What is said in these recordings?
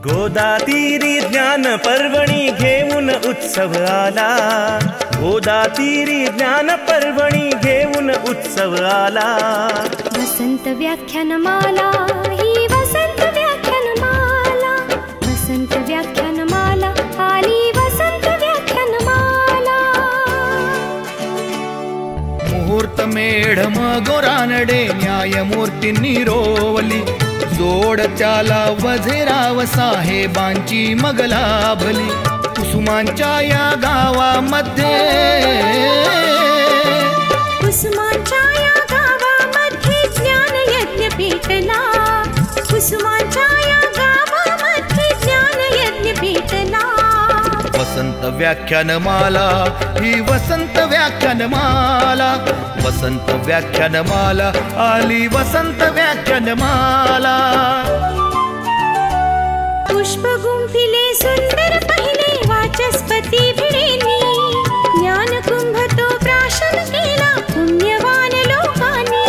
गोदातीरी ज्ञान पर्वणी घेऊन उत्सव आला, गोदातीरी ज्ञान पर्वणी घेऊन उत्सव आला। वसंत व्याख्यानमाला ही वसंत व्याख्यानमाला, वसंत व्याख्यानमाला आली वसंत व्याख्यानमाला। मुहूर्त मेढम गोरानडे न्यायमूर्तींनी रोवली, जोड त्याला वझेराव साहेबांची मग लाभली। कुसुमांच्या या गावामध्ये, कुसुमांच्या या गावामध्ये ज्ञान यज्ञ पेटला, कुसुमांच्या या गावामध्ये ज्ञान यज्ञ पेटला। वसंत व्याख्यानमाला ही वसंत व्याख्यानमाला, वसंत व्याख्यानमाला आली वसंत व्याख्यानमाला। पुष्प गुंफिले सुंदर पहिले वाचस्पती भिडेनी, ज्ञान कुंभ तो प्राशन केला पुण्यवान लोकांनी।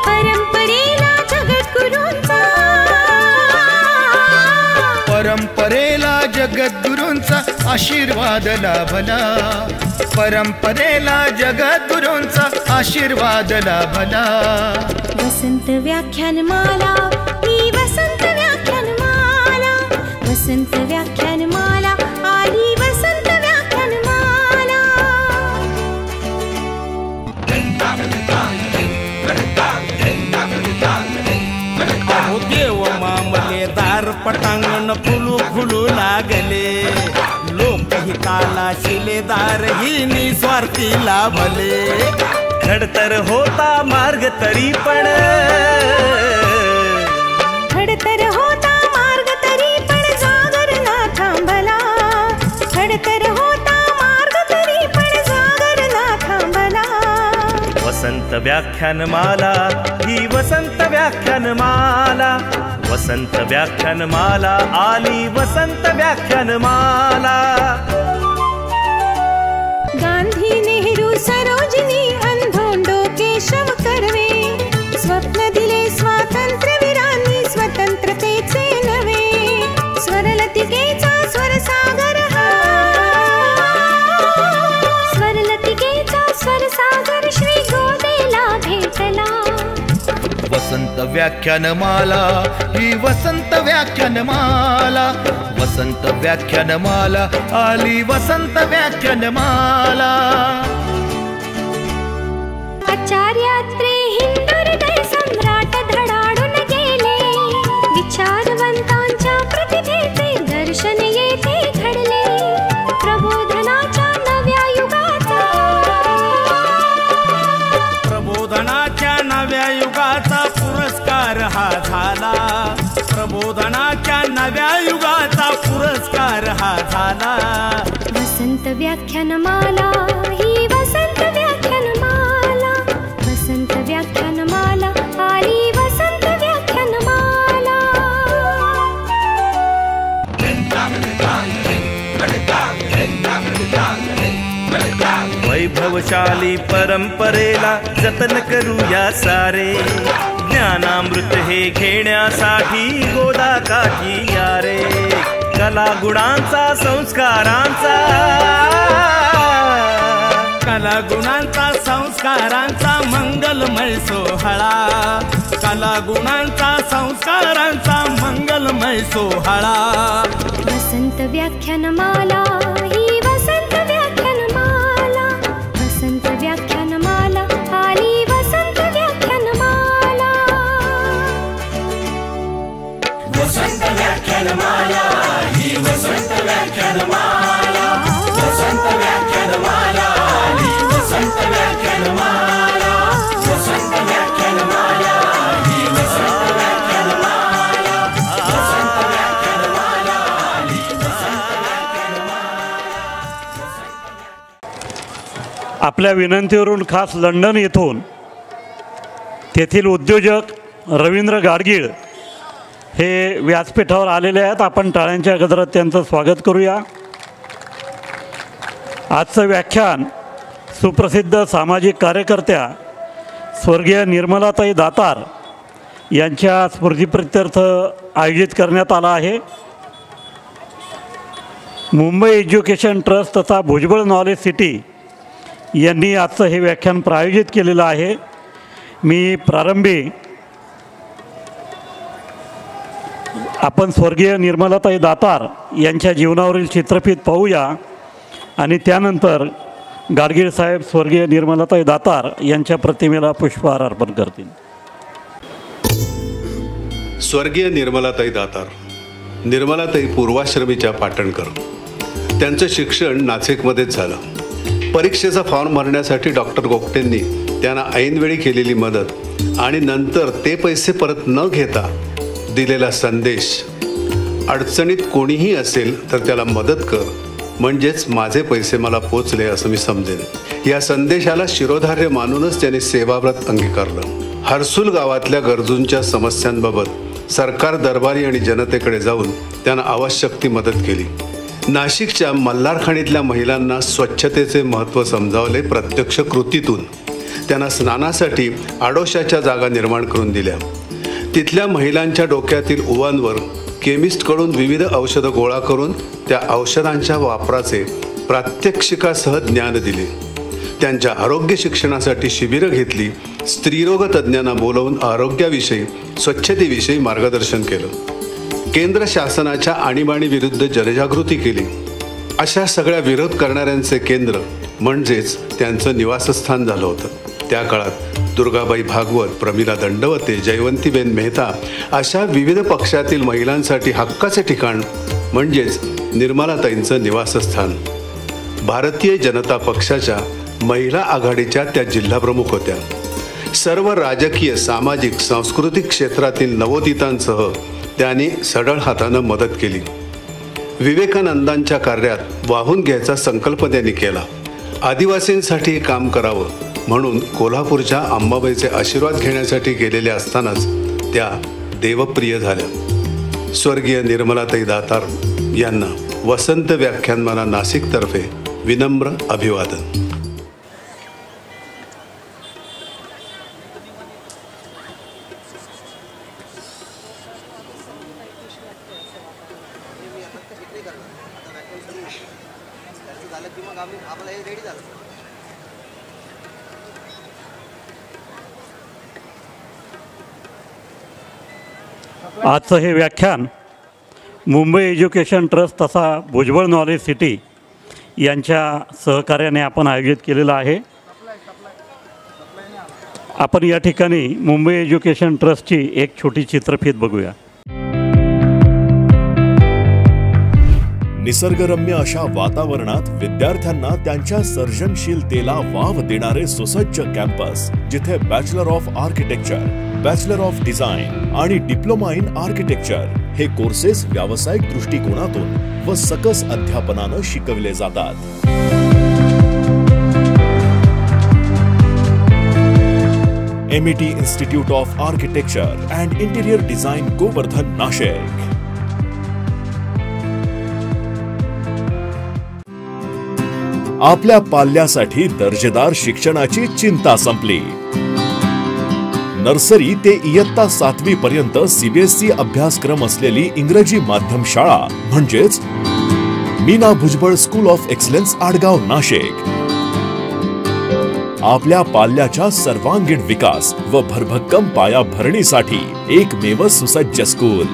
परंपरेला जगद्गुरूंचा, परंपरेला जगद्गुरूंचा आशीर्वाद लाभला, परंपरेला जगद्गुरूंचा आशीर्वाद लाभला। वसंत व्याख्यानमाला ही वसंत व्याख्यानमाला, वसंत व्याख्यानमाला आली वसंत व्याख्यानमाला। अहो देव मामले दार पटांगण फुलू फुलू लागले, लोकहिताला शिलेदार ही निस्वार्थी लाभले। खडतर होता मार्ग तरी पण, खडतर होता मार्ग तरी पण जागर ना थांबला, खडतर होता मार्ग तरी पण जागर ना थांबला। वसंत व्याख्यानमाला ही वसंत व्याख्यानमाला, वसंत व्याख्यानमाला आली वसंत व्याख्यानमाला। गांधी नेहरू सरोजिनी अंधोंडो केशव कर्वे, स्वप्न दिले स्वातंत्र्यवीरांनी स्वतंत्रतेचे नवे। स्वरलतिकेचा स्वरसागर हा, स्वरलतिकेचा स्वरसागर श्री गोदेला भेटला। वसंत व्याख्यानमाला ही वसंत व्याख्यानमाला, वसंत व्याख्यानमाला आली वसंत व्याख्यानमाला। आचार्यात्रे हिंदुहृदय सम्राट धडाडून गेले, विचारवंतांच्या प्रतिभेचे दर्शन येथे घडले। प्रबोधनाच्या नव्या युगाचा, प्रबोधनाच्या नव्या युगाचा पुरस्कार हा झाला, प्रबोधनाच्या नव्या युगाचा पुरस्कार हा झाला। वसंत व्याख्यानमाला ही वसंत व्याख्यानमाला, वसंत व्याख्यानमाला आली वसंत व्याख्यानमाला। वैभवशाली परंपरेला जतन करूया सारे, ज्ञानामृत हे घेण्यासाठी गोदा काठी या रे। कला गुणांचा संस्कारांचा, कला गुणांचा संस्कारांचा मंगलमय सोहळा, कला गुणांचा संस्कारांचा मंगलमय सोहळा। वसंत व्याख्यानमाला ही वसंत व्याख्यानमाला, वसंत व्याख्यानमाला आली वसंत व्याख्यानमाला। वसंत व्याख्यानमाला ही वसंत व्याख्यानमाला, वसंत व्याख्यानमाला आली वसंत व्याख्यानमाला, वसंत व्याख्यानमाला ही वसंत व्याख्यानमाला, वसंत व्याख्यानमाला आली वसंत व्याख्यानमाला। आपल्या विनंतीवरून खास लंडन येथून तेथील उद्योजक रवींद्र गाडगीळ हे व्यासपीठावर आलेले आहेत। आपण टाळ्यांच्या गजरात त्यांचं स्वागत करूया। आजचं व्याख्यान सुप्रसिद्ध सामाजिक कार्यकर्त्या स्वर्गीय निर्मलाताई दातार यांच्या स्मृतिप्रित्यर्थ आयोजित करण्यात आला आहे। मुंबई एज्युकेशन ट्रस्ट तथा भुजबळ नॉलेज सिटी यांनी आजचं हे व्याख्यान प्रायोजित केलेलं आहे. मी प्रारंभी आपण स्वर्गीय निर्मलाताई दातार यांच्या जीवनावरील चित्रफित पाहूया आणि त्यानंतर गाडगीळ साहेब स्वर्गीय निर्मलाताई दातार यांच्या प्रतिमेला पुष्पहार अर्पण करतील. स्वर्गीय निर्मलाताई दातार, निर्मलाताई पूर्वाश्रमीच्या पाटणकर. त्यांचं शिक्षण नाशिकमध्येच झालं. परीक्षेचा फॉर्म भरण्यासाठी डॉक्टर गोगटेंनी त्यांना ऐनवेळी केलेली मदत आणि नंतर ते पैसे परत न घेता दिलेला संदेश, अडचणीत कोणीही असेल तर त्याला मदत कर म्हणजेच माझे पैसे मला पोचले असं मी समजेन, या संदेशाला शिरोधार्य मानूनच त्याने सेवाव्रत अंगीकारलं. हर्सुल गावातल्या गरजूंच्या समस्यांबाबत सरकार दरबारी आणि जनतेकडे जाऊन त्यांना आवश्यक ती मदत केली. नाशिकच्या मल्हारखाणीतल्या महिलांना स्वच्छतेचे महत्त्व समजावले. प्रत्यक्ष कृतीतून त्यांना स्नानासाठी आडोशाच्या जागा निर्माण करून दिल्या. तिथल्या महिलांच्या डोक्यातील उवांवर केमिस्टकडून विविध औषधं गोळा करून त्या औषधांच्या वापराचे प्रात्यक्षिकासह ज्ञान दिले. त्यांच्या आरोग्य शिक्षणासाठी शिबिरं घेतली. स्त्रीरोग तज्ज्ञांना बोलवून आरोग्याविषयी, स्वच्छतेविषयी मार्गदर्शन केलं. केंद्र शासनाच्या आणीबाणीविरुद्ध जनजागृती केली. अशा सगळ्या विरोध करणाऱ्यांचे केंद्र म्हणजेच त्यांचं निवासस्थान झालं होतं. त्या काळात दुर्गाबाई भागवत, प्रमिला दंडवते, जयवंतीबेन मेहता अशा विविध पक्षातील महिलांसाठी हक्काचे ठिकाण म्हणजेच निर्मलाताईंचं निवासस्थान. भारतीय जनता पक्षाच्या महिला आघाडीच्या त्या जिल्हाप्रमुख होत्या. सर्व राजकीय, सामाजिक, सांस्कृतिक क्षेत्रातील नवोदितांसह त्यांनी सढळ हातानं मदत केली. विवेकानंदांच्या कार्यात वाहून घ्यायचा संकल्प त्यांनी केला. आदिवासींसाठी काम करावं म्हणून कोल्हापूरच्या अंबाबाईचे आशीर्वाद घेण्यासाठी गेलेले असतानाच त्या देवप्रिय झाल्या. स्वर्गीय निर्मलाताई दातार यांना वसंत व्याख्यानमाला नाशिकतर्फे विनम्र अभिवादन. आजचं हे व्याख्यान मुंबई एज्युकेशन ट्रस्ट तथा भुजबळ नॉलेज सिटी यांच्या सहकार्याने आपण आयोजित केलेलं आहे. आपण या ठिकाणी मुंबई एज्युकेशन ट्रस्टची एक छोटी चित्रफित बघूया. निसर्गरम्य अशा वातावरणात विद्यार्थ्यांना त्यांच्या सर्जनशीलतेला वाव देणारे सुसज्ज कॅम्पस, जिथे bachelor of architecture, bachelor of design आणि डिप्लोमा इन आर्किटेक्चर हे कोर्सेस व्यावसायिक दृष्टिकोनातून व सकस अध्यापनानं शिकवले जातात. MET institute of architecture and interior design, Govardhan, Nashik. आपल्या पाल्यासाठी दर्जेदार शिक्षणाची चिंता संपली. नर्सरी ते इयत्ता 7वी पर्यंत CBSE अभ्यासक्रम असलेली इंग्रजी माध्यम शाळा म्हणजेच Meena Bhujbal school of excellence, Adgaon, Nashik. आपल्या पाल्याच्या सर्वांगीण विकास व भरभक्कम पाया भरणीसाठी एकमेव सुसज्ज स्कूल.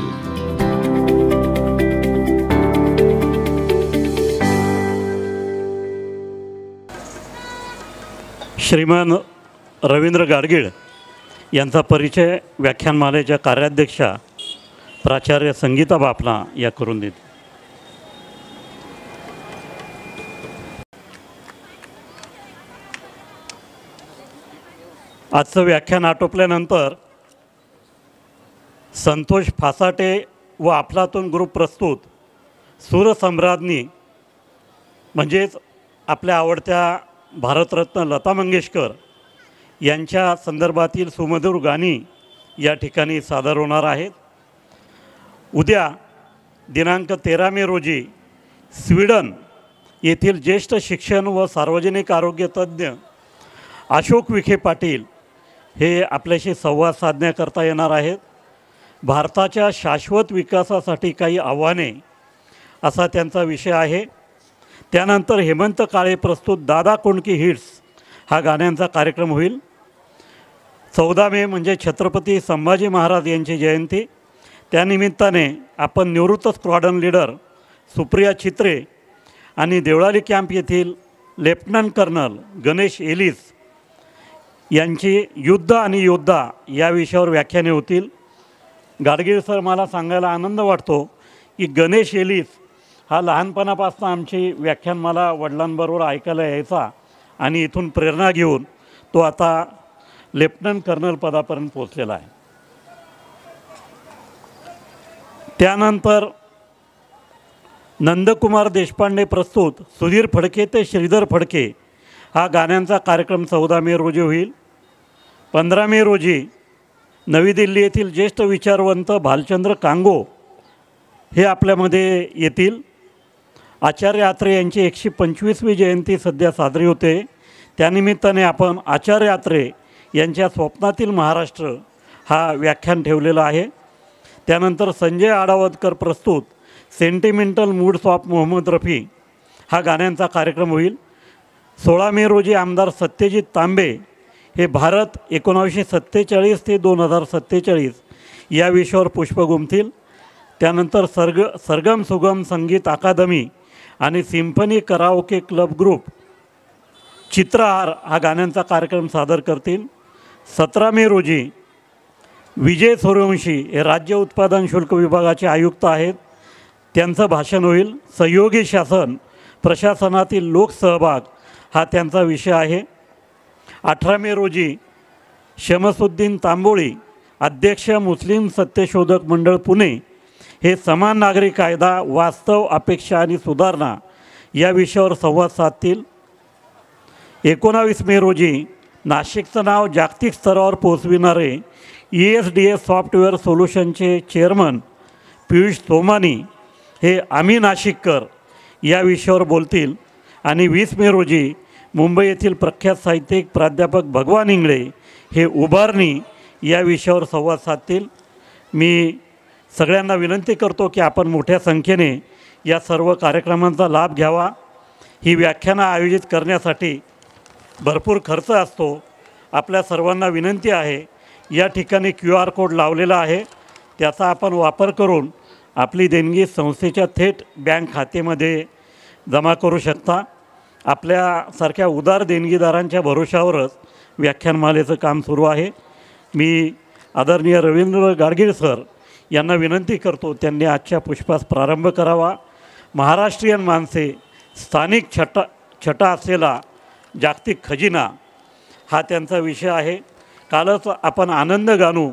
श्रीमान रवींद्र गाडगीळ यांचा परिचय व्याख्यानमालेच्या कार्याध्यक्षा प्राचार्य संगीता बापना या करून देतील. आजचं व्याख्यान आटोपल्यानंतर संतोष फासाटे व अफलातून ग्रुप प्रस्तुत सूरसम्राज्ञी म्हणजेच आपल्या आवडत्या भारतरत्न लता मंगेशकर यांच्या संदर्भातील सुमधुर गाणी या ठिकाणी सादर होणार आहेत. उद्या दिनांक 13 मे रोजी स्वीडन येथील ज्येष्ठ शिक्षण व सार्वजनिक आरोग्य तज्ज्ञ अशोक विखे पाटील हे आपल्याशी संवाद साधण्याकरता येणार आहेत. भारताच्या शाश्वत विकासासाठी काही आव्हाने असा त्यांचा विषय आहे. त्यानंतर हेमंत काळे प्रस्तुत दादा कोंडकी हिट्स हा गाण्यांचा कार्यक्रम होईल. 14 मे म्हणजे छत्रपती संभाजी महाराज यांची जयंती. त्यानिमित्ताने आपण निवृत्त स्क्वॉड्रन लीडर सुप्रिया छित्रे आणि देवळाली कॅम्प येथील लेफ्टनंट कर्नल गणेश एलिस यांची युद्ध आणि योद्धा या विषयावर व्याख्याने होतील. गाडगीळ सर, मला सांगायला आनंद वाटतो की गणेश एलिस हा लहानपणापासून आमची व्याख्यान मला वडिलांबरोबर ऐकायला यायचा आणि इथून प्रेरणा घेऊन तो आता लेफ्टनंट कर्नल पदापर्यंत पोचलेला आहे. त्यानंतर नंदकुमार देशपांडे प्रस्तुत सुधीर फडके ते श्रीधर फडके हा गाण्यांचा कार्यक्रम 14 मे रोजी होईल. 15 मे रोजी नवी दिल्ली येथील ज्येष्ठ विचारवंत भालचंद्र कांगो हे आपल्यामध्ये येतील. आचार्य आत्रे यांची 125वी जयंती सध्या साजरी होते. त्यानिमित्ताने आपण आचार्य आत्रे यांच्या स्वप्नातील महाराष्ट्र हा व्याख्यान ठेवलेला आहे. त्यानंतर संजय आडावतकर प्रस्तुत sentimental moods of Mohammed Rafi हा गाण्यांचा कार्यक्रम होईल. 16 मे रोजी आमदार सत्यजित तांबे हे भारत 1947 ते 2047 या विषयावर पुष्प गुंफतील. त्यानंतर सरगम सुगम संगीत अकादमी आणि symphony karaoke club group Chitrahaar हा गाण्यांचा कार्यक्रम सादर करतील. 17 मे रोजी विजय सूर्यवंशी हे राज्य उत्पादन शुल्क विभागाचे आयुक्त आहेत. त्यांचं भाषण होईल. सहयोगी शासन प्रशासनातील लोकसहभाग हा त्यांचा विषय आहे. 18 मे रोजी शमसुद्दीन तांबोळी अध्यक्ष मुस्लिम सत्यशोधक मंडळ पुणे हे समान नागरी कायदा वास्तव अपेक्षा आणि सुधारणा या विषयावर संवाद साधतील. 19 मे रोजी नाशिकचं नाव जागतिक स्तरावर पोहोचविणारे ESDS सॉफ्टवेअर सोल्युशनचे चेअरमन पियुष सोमानी हे आम्ही नाशिककर या विषयावर बोलतील. आणि 20 मे रोजी मुंबई येथील प्रख्यात साहित्यिक प्राध्यापक भगवान इंगळे हे उभारणी या विषयावर संवाद साधतील. मी सगळ्यांना विनंती करतो की आपण मोठ्या संख्येने या सर्व कार्यक्रमांचा लाभ घ्यावा. ही व्याख्यानं आयोजित करण्यासाठी भरपूर खर्च असतो. आपल्या सर्वांना विनंती आहे, या ठिकाणी QR कोड लावलेला आहे, त्याचा आपण वापर करून आपली देणगी संस्थेच्या थेट बँक खात्यामध्ये जमा करू शकता. आपल्यासारख्या उदार देणगीदारांच्या भरोशावरच व्याख्यानमालेचं काम सुरू आहे. मी आदरणीय रवींद्र गाडगीळ सर यांना विनंती करतो त्यांनी आजच्या पुष्पास प्रारंभ करावा. महाराष्ट्रीयन माणसे स्थानिक छटा असलेला जागतिक खजिना हा त्यांचा विषय आहे. कालच आपण आनंद गानू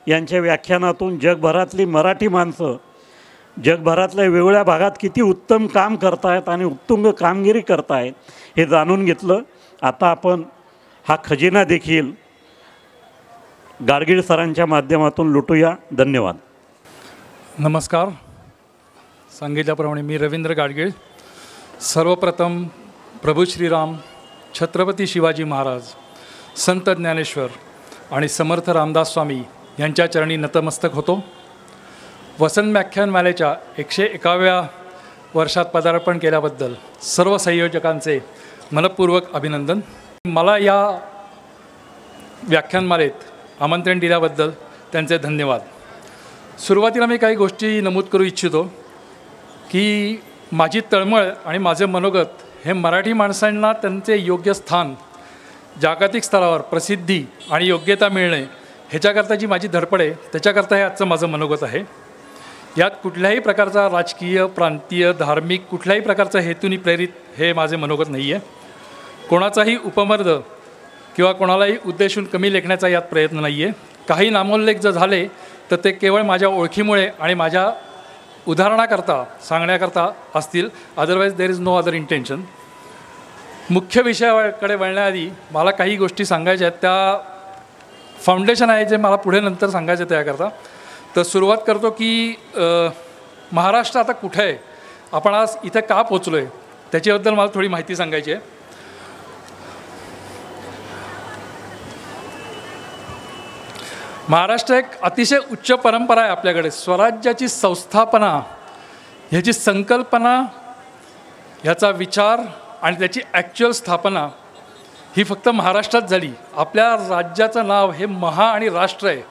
यांच्या व्याख्यानातून जगभरातली मराठी माणसं जगभरातल्या वेगवेगळ्या भागात किती उत्तम काम करतायत आणि उत्तुंग कामगिरी करतायत हे जाणून घेतलं. आता आपण हा खजिना देखील गाडगीळ सरांच्या माध्यमातून लुटूया. धन्यवाद. नमस्कार. सांगितल्याप्रमाणे मी रवींद्र गाडगीळ. सर्वप्रथम प्रभू श्रीराम, छत्रपती शिवाजी महाराज, संत ज्ञानेश्वर आणि समर्थ रामदास स्वामी यांच्या चरणी नतमस्तक होतो. वसंत व्याख्यानमालेच्या 101व्या वर्षात पदार्पण केल्याबद्दल सर्व संयोजकांचे मनपूर्वक अभिनंदन. मला या व्याख्यानमालेत आमंत्रण दिल्याबद्दल त्यांचे धन्यवाद. सुरुवातीला मी काही गोष्टी नमूद करू इच्छितो की माझी तळमळ आणि माझे मनोगत हे मराठी माणसांना त्यांचे योग्य स्थान, जागतिक स्तरावर प्रसिद्धी आणि योग्यता मिळणे ह्याच्याकरता जी माझी धडपड आहे त्याच्याकरता हे आजचं माझं मनोगत आहे. यात कुठल्याही प्रकारचा राजकीय, प्रांतीय, धार्मिक कुठल्याही प्रकारचा हेतूनी प्रेरित हे माझे मनोगत नाही आहे. कोणाचाही उपमर्द किंवा कोणालाही उद्देशून कमी लेखण्याचा यात प्रयत्न नाही आहे. काही नामोल्लेख जर झाले तर ते केवळ माझ्या ओळखीमुळे आणि माझ्या उदाहरणाकरता सांगण्याकरता असतील. Otherwise there is no other intention. मुख्य विषयाकडे वळण्याआधी मला काही गोष्टी सांगायच्या आहेत. त्या फाउंडेशन आहे जे मला पुढे नंतर सांगायचं त्याकरता. तर सुरुवात करतो की महाराष्ट्र आता कुठे आहे, आपण आज इथे का पोचलो आहे त्याच्याबद्दल मला थोडी माहिती सांगायची आहे. महाराष्ट्र एक अतिशय उच्च परंपरा आहे आपल्याकडे. स्वराज्याची संस्थापना ह्याची संकल्पना, ह्याचा विचार आणि त्याची ॲक्च्युअल स्थापना ही फक्त महाराष्ट्रात झाली. आपल्या राज्याचं नाव हे महा आणि राष्ट्र आहे.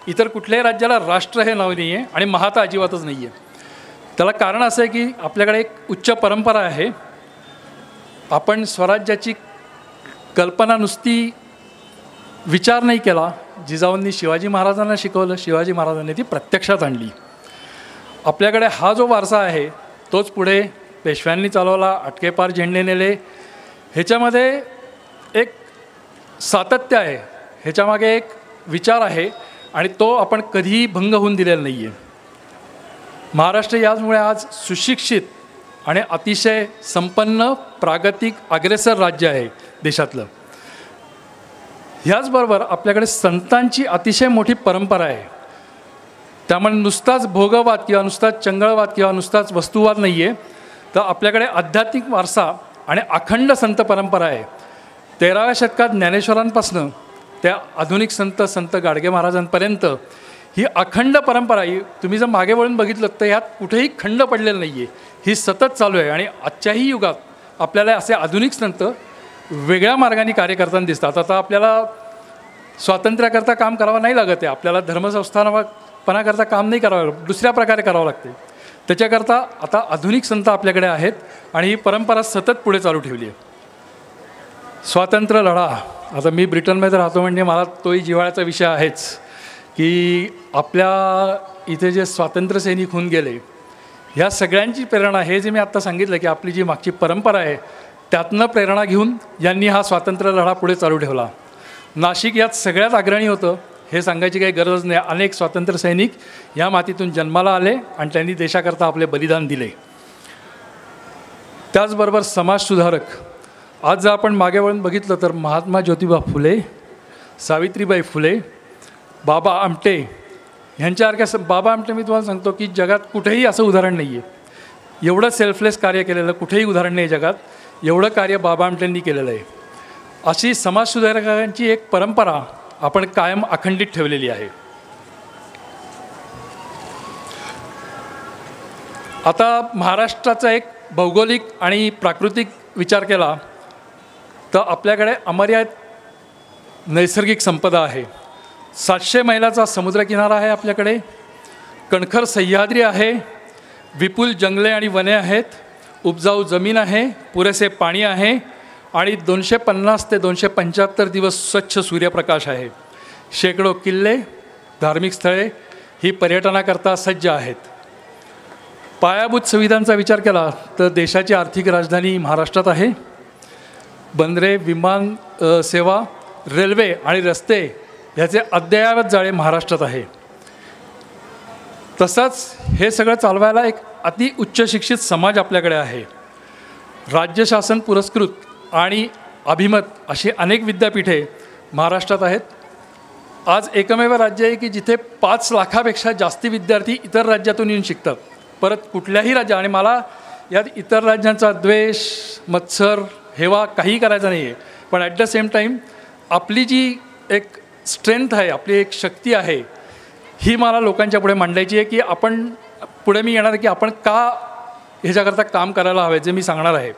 इतर कुठल्याही राज्याला राष्ट्र हे नाव नाही आहे आणि महा तर अजिबातच नाही आहे. त्याला कारण असं आहे की आपल्याकडे एक उच्च परंपरा आहे. आपण स्वराज्याची कल्पना नुसती विचार नाही केला. जिजाऊंनी शिवाजी महाराजांना शिकवलं, शिवाजी महाराजांनी ती प्रत्यक्षात आणली. आपल्याकडे हा जो वारसा आहे तोच पुढे पेशव्यांनी चालवला, अटकेपार झेंडे नेले. ह्याच्यामध्ये एक सातत्य आहे, ह्याच्यामागे एक विचार आहे आणि तो आपण कधीही भंग होऊन दिलेला नाही आहे. महाराष्ट्र याचमुळे आज सुशिक्षित आणि अतिशय संपन्न, प्रागतिक, अग्रेसर राज्य आहे देशातलं. ह्याचबरोबर आपल्याकडे संतांची अतिशय मोठी परंपरा आहे. त्यामुळे नुसताच भोगवाद किंवा नुसताच चंगळवाद किंवा नुसताच वस्तुवाद नाही आहे, तर आपल्याकडे आध्यात्मिक वारसा आणि अखंड संत परंपरा आहे. 13व्या शतकात ज्ञानेश्वरांपासून त्या आधुनिक संत गाडगे महाराजांपर्यंत ही अखंड परंपरा ही तुम्ही जर मागे वळून बघितलं तर ह्यात कुठेही खंड पडलेलं नाही आहे. ही सतत चालू आहे आणि आजच्याही युगात आपल्याला असे आधुनिक संत वेगळ्या मार्गाने कार्य करताना दिसतात. आता आपल्याला स्वातंत्र्याकरता काम करावं नाही लागत आहे. आपल्याला धर्मसंस्थापनाकरता काम नाही करावं, दुसऱ्या प्रकारे करावं लागते. त्याच्याकरता आता आधुनिक संत आपल्याकडे आहेत आणि ही परंपरा सतत पुढे चालू ठेवली आहे. स्वातंत्र्य लढा, आता मी ब्रिटनमध्ये राहतो म्हणजे मला तोही जिव्हाळ्याचा विषय आहेच की आपल्या इथे जे स्वातंत्र्य सैनिक होऊन गेले ह्या सगळ्यांची प्रेरणा, हे जे मी आत्ता सांगितलं की आपली जी मागची परंपरा आहे त्यातनं प्रेरणा घेऊन यांनी हा स्वातंत्र्य लढा पुढे चालू ठेवला. नाशिक यात सगळ्यात अग्रणी होतं, हे सांगायची काही गरज नाही. अनेक स्वातंत्र्य सैनिक या मातीतून जन्माला आले आणि त्यांनी देशाकरता आपले बलिदान दिले. त्याचबरोबर समाजसुधारक, आज जर आपण मागे वळून बघितलं तर महात्मा ज्योतिबा फुले, सावित्रीबाई फुले, बाबा आमटे ह्यांच्यासारख्या बाबा आमटे मी तुम्हाला सांगतो की जगात कुठेही असं उदाहरण नाही आहे. एवढं सेल्फलेस कार्य केलेलं कुठेही उदाहरण नाही जगात, एवढं कार्य बाबा आमटेंनी केलेलं आहे. अशी समाजसुधारकांची एक परंपरा आपण कायम अखंडित ठेवलेली आहे. आता महाराष्ट्राचा एक भौगोलिक आणि प्राकृतिक विचार केला तर आपल्याकडे अमर्याद नैसर्गिक संपदा आहे. 700 मैलाचा समुद्रकिनारा आहे आपल्याकडे, कणखर सह्याद्री आहे, विपुल जंगले आणि वने आहेत, उपजाऊ जमीन आहे, पुरेसे पाणी आहे आणि 250 ते 275 दिवस स्वच्छ सूर्यप्रकाश आहे. शेकडो किल्ले, धार्मिक स्थळे ही पर्यटनाकरता सज्ज आहेत. पायाभूत सुविधांचा विचार केला तर देशाची आर्थिक राजधानी महाराष्ट्रात आहे. बंदरे, विमान सेवा, रेल्वे आणि रस्ते ह्याचे अद्ययावत जाळे महाराष्ट्रात आहे. तसंच हे सगळं चालवायला एक अति उच्च शिक्षित समाज आपल्याकडे आहे. राज्य शासन पुरस्कृत आणि अभिमत अशी अनेक विद्यापीठे महाराष्ट्रात आहेत. आज एकमेव राज्य आहे की जिथे 5 लाखापेक्षा जास्ती विद्यार्थी इतर राज्यातून येऊन शिकतात. परत कुठल्याही राज्य, आणि मला यात इतर राज्यांचा द्वेष, मत्सर, हेवा काही करायचा नाही आहे, पण ॲट द सेम टाईम आपली जी एक स्ट्रेंथ आहे, आपली एक शक्ती आहे, ही मला लोकांच्या पुढे मांडायची आहे की आपण पुढे मी येणार की आपण का ह्याच्याकरता काम करायला हवे, जे मी सांगणार आहे.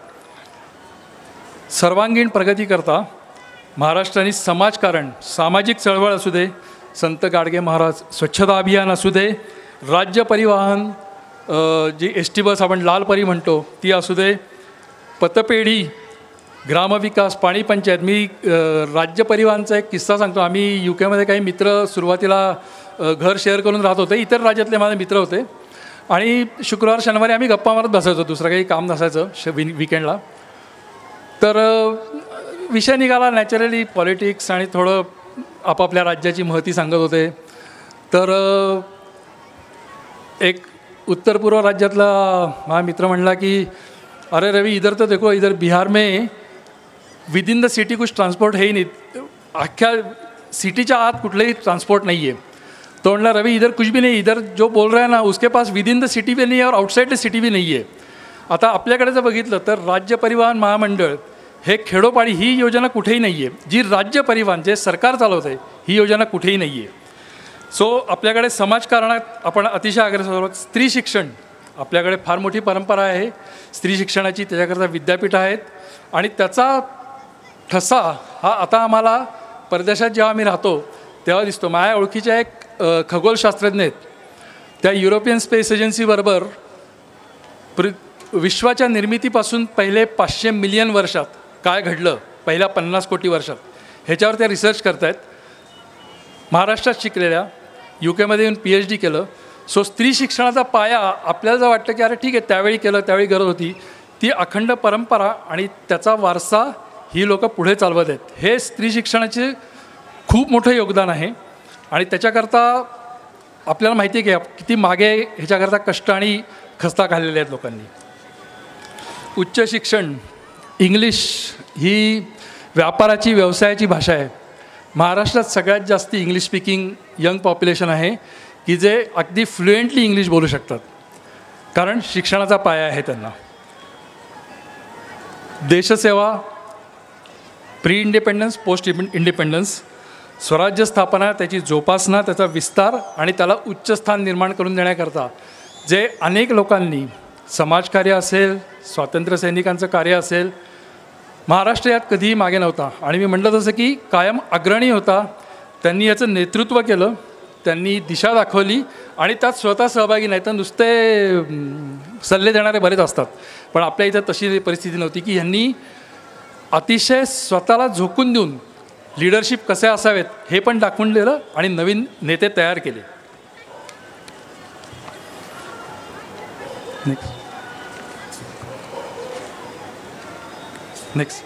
सर्वांगीण प्रगतीकरता महाराष्ट्राने समाजकारण, सामाजिक चळवळ असू दे, संत गाडगे महाराज स्वच्छता अभियान असू दे, राज्य परिवहन जी ST बस आपण लालपरी म्हणतो ती असू दे, पतपेढी, ग्रामविकास, पाणी पंचायत. मी राज्य परिवहनचा एक किस्सा सांगतो. आम्ही UK मध्ये काही मित्र सुरुवातीला घर शेअर करून राहत होते, इतर राज्यातले माझे मित्र होते आणि शुक्रवार शनिवारी आम्ही गप्पा मारत बसायचो, दुसरं काही काम नसायचं विकेंडला. तर विषय निघाला नॅचरली पॉलिटिक्स आणि थोडं आपापल्या राज्याची महती सांगत होते. तर एक उत्तर पूर्व राज्यातला माझा मित्र म्हणला की अरे रवि, इधर तो देखो, इधर बिहार में विद इन द सिटी कुछ ट्रांसपोर्ट है ही नहीं, अख्ख्या सिटीच्या आत कुठलंही ट्रांसपोर्ट नहीं है. तो म्हणला रवि इधर कुछ भी नहीं, इधर जो बोल रहा है ना उसके pass with in the city भी नहीं है और आउटसाइड द सिटी भी नहीं है. आता आपल्याकडे जर बघितलं तर राज्य परिवहन महामंडळ हे खेडोपाडी ही योजना कुठेही नाही आहे. जी राज्य परिवहन जे सरकार चालवत आहे ही योजना कुठेही नाही आहे. सो आपल्याकडे समाजकारणात आपण अतिशय अग्रेसर आहोत. स्त्री शिक्षण आपल्याकडे फार मोठी परंपरा आहे स्त्री शिक्षणाची, त्याच्याकरता विद्यापीठ आहेत आणि त्याचा ठसा हा आता आम्हाला परदेशात जेव्हा आम्ही राहतो तेव्हा दिसतो. माझ्या ओळखीच्या एक खगोलशास्त्रज्ञ आहेत, त्या युरोपियन स्पेस एजन्सीबरोबर विश्वाच्या निर्मितीपासून पहिले 500 मिलियन वर्षात काय घडलं, पहिल्या 50 कोटी वर्षात, ह्याच्यावर त्या रिसर्च करत आहेत. महाराष्ट्रात शिकलेल्या, UK येऊन PhD केलं. सो स्त्री शिक्षणाचा पाया आपल्याला जर वाटतं की अरे ठीक आहे त्यावेळी केलं, त्यावेळी गरज होती, ती अखंड परंपरा आणि त्याचा वारसा ही लोक पुढे चालवत आहेत. हे स्त्री शिक्षणाचे खूप मोठं योगदान आहे आणि त्याच्याकरता आपल्याला माहिती आहे की किती मागे ह्याच्याकरता कष्ट आणि खस्ता खाल्लेले आहेत लोकांनी. उच्च शिक्षण, इंग्लिश ही व्यापाराची, व्यवसायाची भाषा आहे. महाराष्ट्रात सगळ्यात जास्त इंग्लिश स्पीकिंग यंग पॉप्युलेशन आहे की जे अगदी फ्लुएंटली इंग्लिश बोलू शकतात, कारण शिक्षणाचा पाया आहे त्यांना. देशसेवा, प्री इंडिपेंडन्स, पोस्ट इंडिपेंडन्स, स्वराज्य स्थापना, त्याची जोपासना, त्याचा विस्तार आणि त्याला उच्च स्थान निर्माण करून देण्याकरता जे अनेक लोकांनी, समाजकार्य असेल, स्वातंत्र्य सैनिकांचं कार्य असेल, महाराष्ट्र यात कधीही मागे नव्हता आणि मी म्हटलं तसं की कायम अग्रणी होता. त्यांनी याचं नेतृत्व केलं, त्यांनी दिशा दाखवली आणि त्यात स्वतः सहभागी नाही तर नुसते सल्ले देणारे बरेच असतात, पण आपल्या इथं तशी परिस्थिती नव्हती की ह्यांनी अतिशय स्वतःला झोकून देऊन लीडरशिप कसे असावेत हे पण दाखवून दिलं आणि नवीन नेते तयार केले. नेक्स्ट.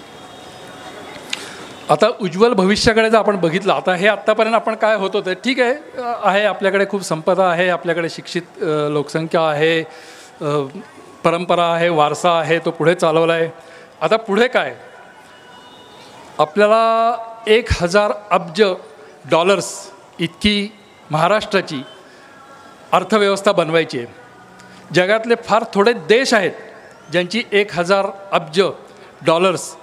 आता उज्ज्वल भविष्याकडे जर आपण बघितलं, आता हे आत्तापर्यंत आपण काय होत होतं, ठीक आहे आपल्याकडे खूप संपदा आहे, आपल्याकडे शिक्षित लोकसंख्या आहे, परंपरा आहे, वारसा आहे, तो पुढे चालवला आहे. आता पुढे काय, आपल्याला 1000 अब्ज डॉलर्स इतकी महाराष्ट्राची अर्थव्यवस्था बनवायची आहे. जगातले फार थोडे देश आहेत ज्यांची 1000 अब्ज डॉलर्स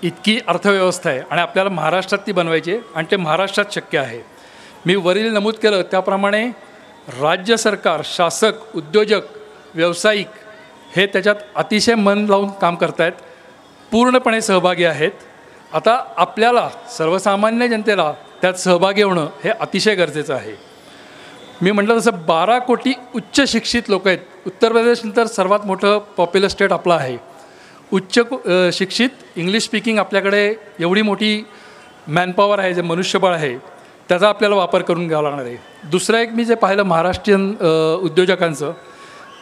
इतकी अर्थव्यवस्था आहे आणि आपल्याला महाराष्ट्रात ती बनवायची आहे आणि ते महाराष्ट्रात शक्य आहे. मी वरील नमूद केलं त्याप्रमाणे राज्य सरकार, शासक, उद्योजक, व्यावसायिक हे त्याच्यात अतिशय मन लावून काम करत आहेत, पूर्णपणे सहभागी आहेत. आता आपल्याला सर्वसामान्य जनतेला त्यात सहभागी होणं हे अतिशय गरजेचं आहे. मी म्हटलं तसं 12 कोटी उच्च शिक्षित लोक आहेत. उत्तर प्रदेशनंतर सर्वात मोठं पॉप्युलर स्टेट आपलं आहे. उच्च शिक्षित, इंग्लिश स्पीकिंग आपल्याकडे एवढी मोठी मॅनपॉवर आहे, जे मनुष्यबळ आहे, त्याचा आपल्याला वापर करून घ्यावा लागणार आहे. दुसरं एक मी जे पाहिलं महाराष्ट्रीयन उद्योजकांचं,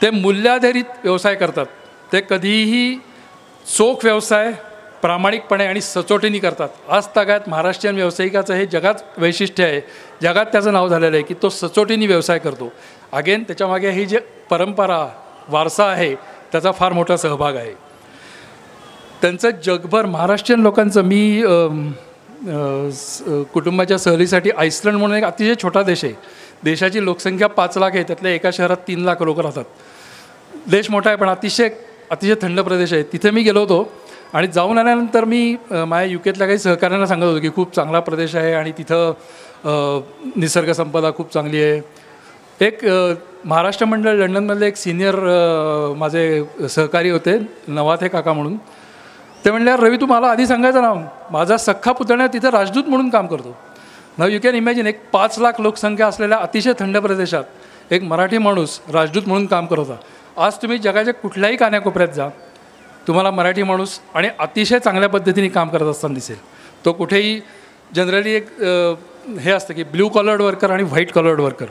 ते मूल्याधारित व्यवसाय करतात. ते कधीही चोख व्यवसाय प्रामाणिकपणे आणि सचोटीने करतात. आज तागायत महाराष्ट्रीयन व्यावसायिकाचं हे जगात वैशिष्ट्य आहे, जगात त्याचं नाव झालेलं आहे की तो सचोटीने व्यवसाय करतो. अगेन त्याच्यामागे ही जे परंपरा, वारसा आहे त्याचा फार मोठा सहभाग आहे. त्यांचं जगभर महाराष्ट्रीयन लोकांचं, मी कुटुंबाच्या सहलीसाठी आईसलंड म्हणून एक अतिशय छोटा देश आहे, देशाची लोकसंख्या 5 लाख आहे, त्यातल्या एका शहरात 3 लाख लोक राहतात. देश मोठा आहे पण अतिशय थंड प्रदेश आहे. तिथे मी गेलो होतो आणि जाऊन आल्यानंतर मी माझ्या UKतल्या काही सहकाऱ्यांना सांगत होतो की खूप चांगला प्रदेश आहे आणि तिथं निसर्ग संपदा खूप चांगली आहे. एक महाराष्ट्र मंडळ लंडनमधले एक सिनियर माझे सहकारी होते, नवाथे काका म्हणून. ते म्हणले, रवी तू मला आधी सांगायचं ना, माझा सख्खा पुतण्या तिथं राजदूत म्हणून काम करतो. नाव यू कॅन इमॅजिन, एक 5 लाख लोकसंख्या असलेल्या अतिशय थंड प्रदेशात एक मराठी माणूस राजदूत म्हणून काम करत होता. आज तुम्ही जगाच्या कुठल्याही कानाकोपऱ्यात जा, तुम्हाला मराठी माणूस आणि अतिशय चांगल्या पद्धतीने काम करत असताना दिसेल. तो कुठेही जनरली एक हे असतं की ब्ल्यू कलर्ड वर्कर आणि व्हाईट कलर्ड वर्कर.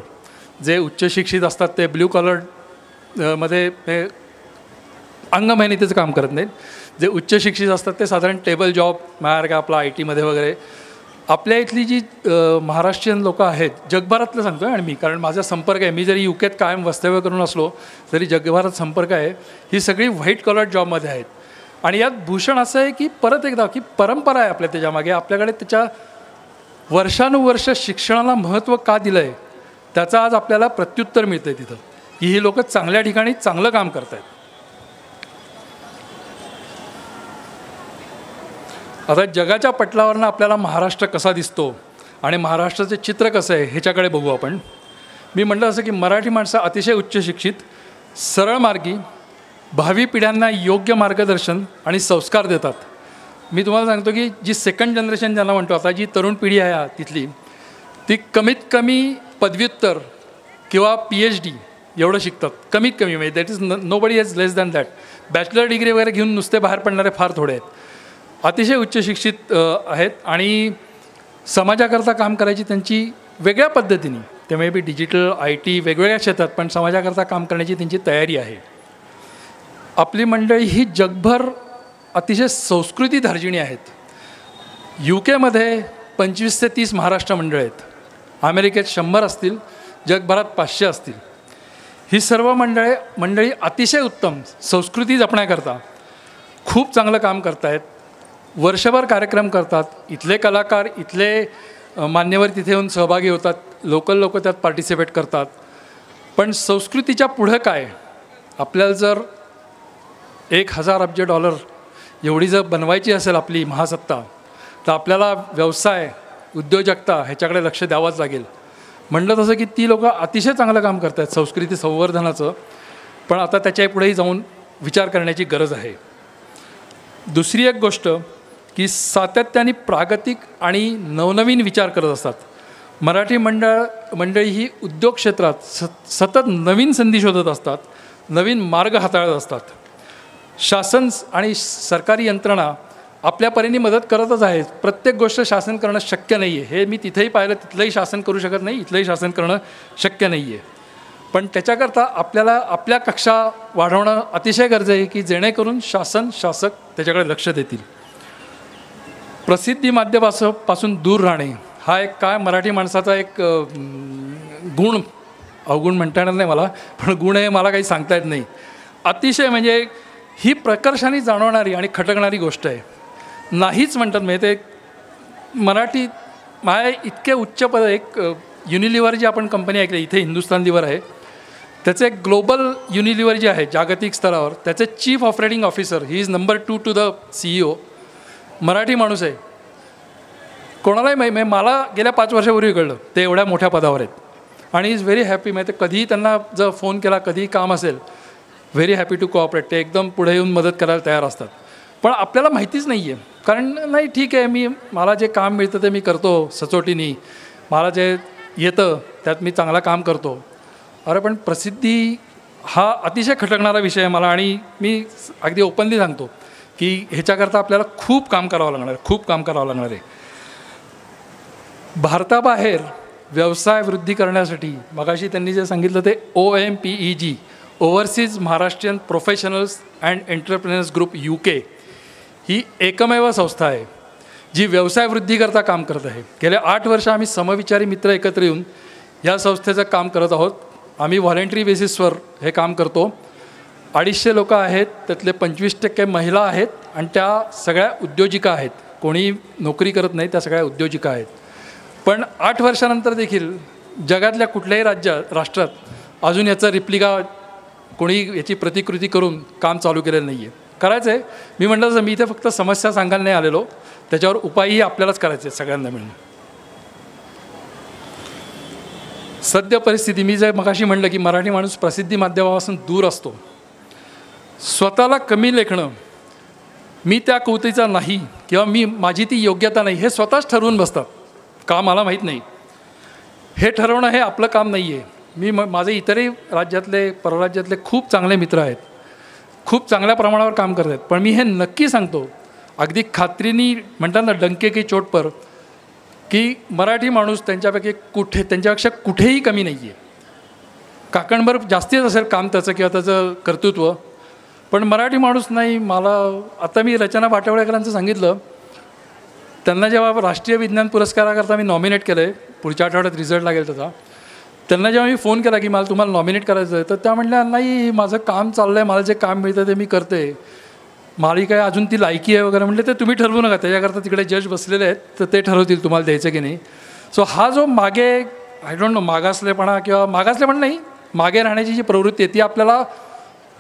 जे उच्च शिक्षित असतात ते ब्ल्यू कलर्ड मध्ये अंगमेहनतीचं काम करत नाहीत. जे उच्च शिक्षित असतात ते साधारण टेबल जॉब, माझ्यासारखा आपला IT मध्ये वगैरे. आपल्या इथली जी महाराष्ट्रीयन लोकं आहेत, जगभरातलं सांगतो आहे आणि मी, कारण माझा संपर्क आहे, मी जरी UKत कायम वास्तव्य करून असलो तरी जगभरात संपर्क आहे, ही सगळी व्हाईट कलर्ड जॉबमध्ये आहेत. आणि यात भूषण असं आहे की परत एकदा की परंपरा आहे आपल्या त्याच्यामागे, आपल्याकडे त्याच्या वर्षानुवर्ष शिक्षणाला महत्त्व का दिलं आहे त्याचं आज आपल्याला प्रत्युत्तर मिळतं आहे तिथं, की ही लोकं चांगल्या ठिकाणी चांगलं काम करत आहेत. आता जगाच्या पटलावरनं आपल्याला महाराष्ट्र कसा दिसतो आणि महाराष्ट्राचे चित्र कसं आहे ह्याच्याकडे बघू आपण. मी म्हटलं असं की मराठी माणसं अतिशय उच्च शिक्षित, सरळ मार्गी भावी पिढ्यांना योग्य मार्गदर्शन आणि संस्कार देतात. मी तुम्हाला सांगतो की जी सेकंड जनरेशन ज्यांना म्हणतो आता जी तरुण पिढी आहे तिथली, ती कमीत कमी पदव्युत्तर किंवा PhD एवढं शिकतात, कमीत कमी. म्हणजे that is nobody is less than that. Bachelor degree वगैरे घेऊन नुसते बाहेर पडणारे फार थोडे आहेत. अतिशय उच्च शिक्षित आहेत आणि समाजाकरता काम करायची त्यांची वेगळ्या पद्धतीने, ते मे बी डिजिटल, IT वेगवेगळ्या क्षेत्रात, पण समाजाकरता काम करण्याची त्यांची तयारी आहे. आपली मंडळी ही जगभर अतिशय संस्कृती धार्जिणी आहेत. UK मध्ये 25 ते 30 महाराष्ट्र मंडळ आहेत. अमेरिकेत 100 असतील, जगभरात 500 असतील. ही सर्व मंडळी अतिशय उत्तम संस्कृती जपण्याकरता खूप चांगलं काम करत आहेत. वर्षभर कार्यक्रम करतात. इथले कलाकार, इथले मान्यवर तिथे येऊन सहभागी होतात. लोकल लोक त्यात पार्टिसिपेट करतात. पण संस्कृतीच्या पुढं काय? आपल्याला जर $1,000 अब्ज एवढी जर बनवायची असेल आपली महासत्ता, तर आपल्याला व्यवसाय, उद्योजकता ह्याच्याकडे लक्ष द्यावंच लागेल. म्हणलं तसं की ती लोकं अतिशय चांगलं काम करत आहेत संस्कृती संवर्धनाचं, पण आता त्याच्या पुढेही जाऊन विचार करण्याची गरज आहे. दुसरी एक गोष्ट की सातत्याने प्रागतिक आणि नवनवीन विचार करत असतात. मराठी मंडळी ही उद्योग क्षेत्रात सतत नवीन संधी शोधत असतात, नवीन मार्ग हाताळत असतात. शासन आणि सरकारी यंत्रणा आपल्या परीने मदत करतच आहेत. प्रत्येक गोष्ट शासन करणं शक्य नाही आहे. हे मी तिथेही पाहिलं, तिथलंही शासन करू शकत नाही, इथलंही शासन करणं शक्य नाही आहे. पण त्याच्याकरता आपल्याला आपल्या कक्षा वाढवणं अतिशय गरजेचं आहे की जेणेकरून शासक त्याच्याकडे लक्ष देतील. प्रसिद्धी माध्यमापासून दूर राहणे हा एक काय मराठी माणसाचा एक गुण, अवगुण म्हणता येणार नाही मला, पण गुण हे मला काही सांगता येत नाही. अतिशय म्हणजे ही प्रकर्षाने जाणवणारी आणि खटकणारी गोष्ट आहे. नाहीच म्हणतात. म्हणजे ते मराठी माझ्या इतके उच्च पद, एक युनिलिव्हर जी आपण कंपनी ऐकली इथे हिंदुस्तान लिव्हर आहे, त्याचे एक ग्लोबल युनिलिव्हर जे आहे जागतिक स्तरावर, त्याचे chief operating officer, he is number 2 to the CEO, Marathi माणूस आहे. कोणालाही मला गेल्या 5 वर्षापूर्वी कळलं ते एवढ्या मोठ्या पदावर आहेत आणि इज व्हेरी हॅपी. म्हणजे कधीही त्यांना जर फोन केला, कधीही काम असेल, व्हेरी हॅपी टू कोऑपरेट. ते एकदम पुढे येऊन मदत करायला तयार असतात. पण आपल्याला माहितीच नाही आहे, कारण नाही ठीक आहे, मला जे काम मिळतं ते मी करतो सचोटीने, मला जे येतं त्यात मी चांगला काम करतो. अरे पण प्रसिद्धी हा अतिशय खटकणारा विषय आहे मला, आणि मी अगदी ओपनली सांगतो की ह्याच्याकरता आपल्याला खूप काम करावं लागणार आहे. भारताबाहेर व्यवसाय वृद्धी करण्यासाठी मगाशी त्यांनी जे सांगितलं ते OMPEG, overseas Maharashtrian professionals and entrepreneurs group UK, ही एकमेव संस्था आहे जी व्यवसाय वृद्धीकरता काम करत आहे. गेल्या 8 वर्ष आम्ही समविचारी मित्र एकत्र येऊन या संस्थेचं काम करत आहोत. आम्ही व्हॉलेंटरी बेसिसवर हे काम करतो. 250 लोक आहेत, त्यातले 25% महिला आहेत आणि त्या सगळ्या उद्योजिका आहेत. कोणी नोकरी करत नाही, त्या सगळ्या उद्योजिका आहेत. पण 8 वर्षानंतर देखील जगातल्या कुठल्याही राष्ट्रात अजून याचा रिप्लिका कोणी याची प्रतिकृती करून काम चालू केलेलं नाही आहे. करायचं आहे. मी म्हटलं तसं मी इथे फक्त समस्या सांगायला नाही आलेलो, त्याच्यावर उपायही आपल्यालाच करायचे सगळ्यांना मिळून. सद्य परिस्थिती, मी जे मगाशी म्हणलं की मराठी माणूस प्रसिद्धी माध्यमापासून दूर असतो. स्वतःला कमी लेखणं, मी त्या कवतीचा नाही किंवा माझी ती योग्यता नाही, हे स्वतःच ठरवून बसतात. का मला माहीत नाही, हे ठरवणं हे आपलं काम नाही आहे. माझे इतरही राज्यातले परराज्यातले खूप चांगले मित्र आहेत, खूप चांगल्या प्रमाणावर काम करत आहेत. पण मी हे नक्की सांगतो, अगदी खात्रीने म्हणतात ना डंके की चोट पर, की मराठी माणूस त्यांच्यापेक्षा कुठेही कमी नाही आहे. काकणभर जास्तीच असेल काम त्याचं किंवा त्याचं कर्तृत्व, पण मराठी माणूस नाही. मला आता मी रचना पाटवळेकरांचं सांगितलं, त्यांना जेव्हा राष्ट्रीय विज्ञान पुरस्काराकरता मी नॉमिनेट केलं आहे, पुढच्या आठवड्यात रिझल्ट लागेल त्याचा, त्यांना जेव्हा मी फोन केला की मला तुम्हाला नॉमिनेट करायचं आहे, तर त्या म्हटल्या नाही माझं काम चाललं आहे, मला जे काम मिळतं ते मी करते, मला काय अजून ती लायकी आहे वगैरे. म्हटलं ते तुम्ही ठरवू नका, त्याच्याकरता तिकडे जज बसलेले आहेत, तर ते ठरवतील तुम्हाला द्यायचं की नाही. सो हा जो मागे आय डोंट नो मागासलेपणा किंवा मागासलेपणा नाही, मागे राहण्याची जी प्रवृत्ती आहे ती आपल्याला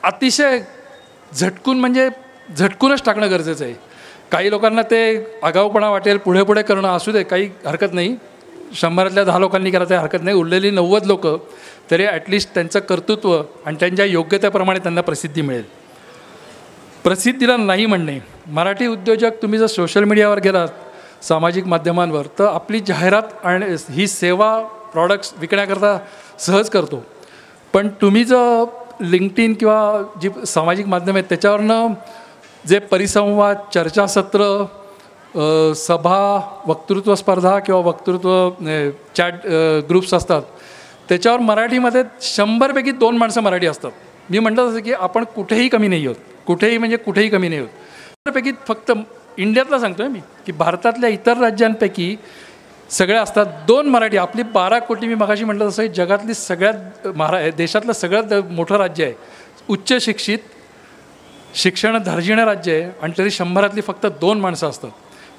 अतिशय झटकूनच टाकणं गरजेचं आहे. काही लोकांना ते आगाऊपणा वाटेल, पुढे करणं असू दे, काही हरकत नाही. 100तल्या 10 लोकांनी करायचं हरकत नाही, उरलेली 90 लोक तरी ॲटलिस्ट त्यांचं कर्तृत्व आणि त्यांच्या योग्यतेप्रमाणे त्यांना प्रसिद्धी मिळेल. प्रसिद्धीला नाही म्हणणे. मराठी उद्योजक तुम्ही जर सोशल मीडियावर गेलात, सामाजिक माध्यमांवर, तर आपली जाहिरात आणि ही सेवा प्रॉडक्ट्स विकण्याकरता सहज करतो. पण तुम्ही जर लिंक्डइन किंवा जी सामाजिक माध्यम आहेत त्याच्यावरनं जे परिसंवाद, चर्चासत्र, सभा, वक्तृत्व स्पर्धा किंवा वक्तृत्व चॅट ग्रुप्स असतात, त्याच्यावर मराठीमध्ये 100पैकी 2 माणसं मराठी असतात. मी म्हटलं तसं की आपण कुठेही कमी नाही आहोत, कुठेही म्हणजे कुठेही कमी नाही आहोत. पैकी फक्त इंडियातला सांगतो आहे मी की भारतातल्या इतर राज्यांपैकी सगळ्या असतात 2 मराठी. आपली 12 कोटी, मी मगाशी म्हटलं तसं जगातली सगळ्यात देशातलं सगळ्यात मोठं राज्य आहे, उच्च शिक्षित, शिक्षण धार्जिणं राज्य आहे, आणि तरी 100तली फक्त 2 माणसं असतात.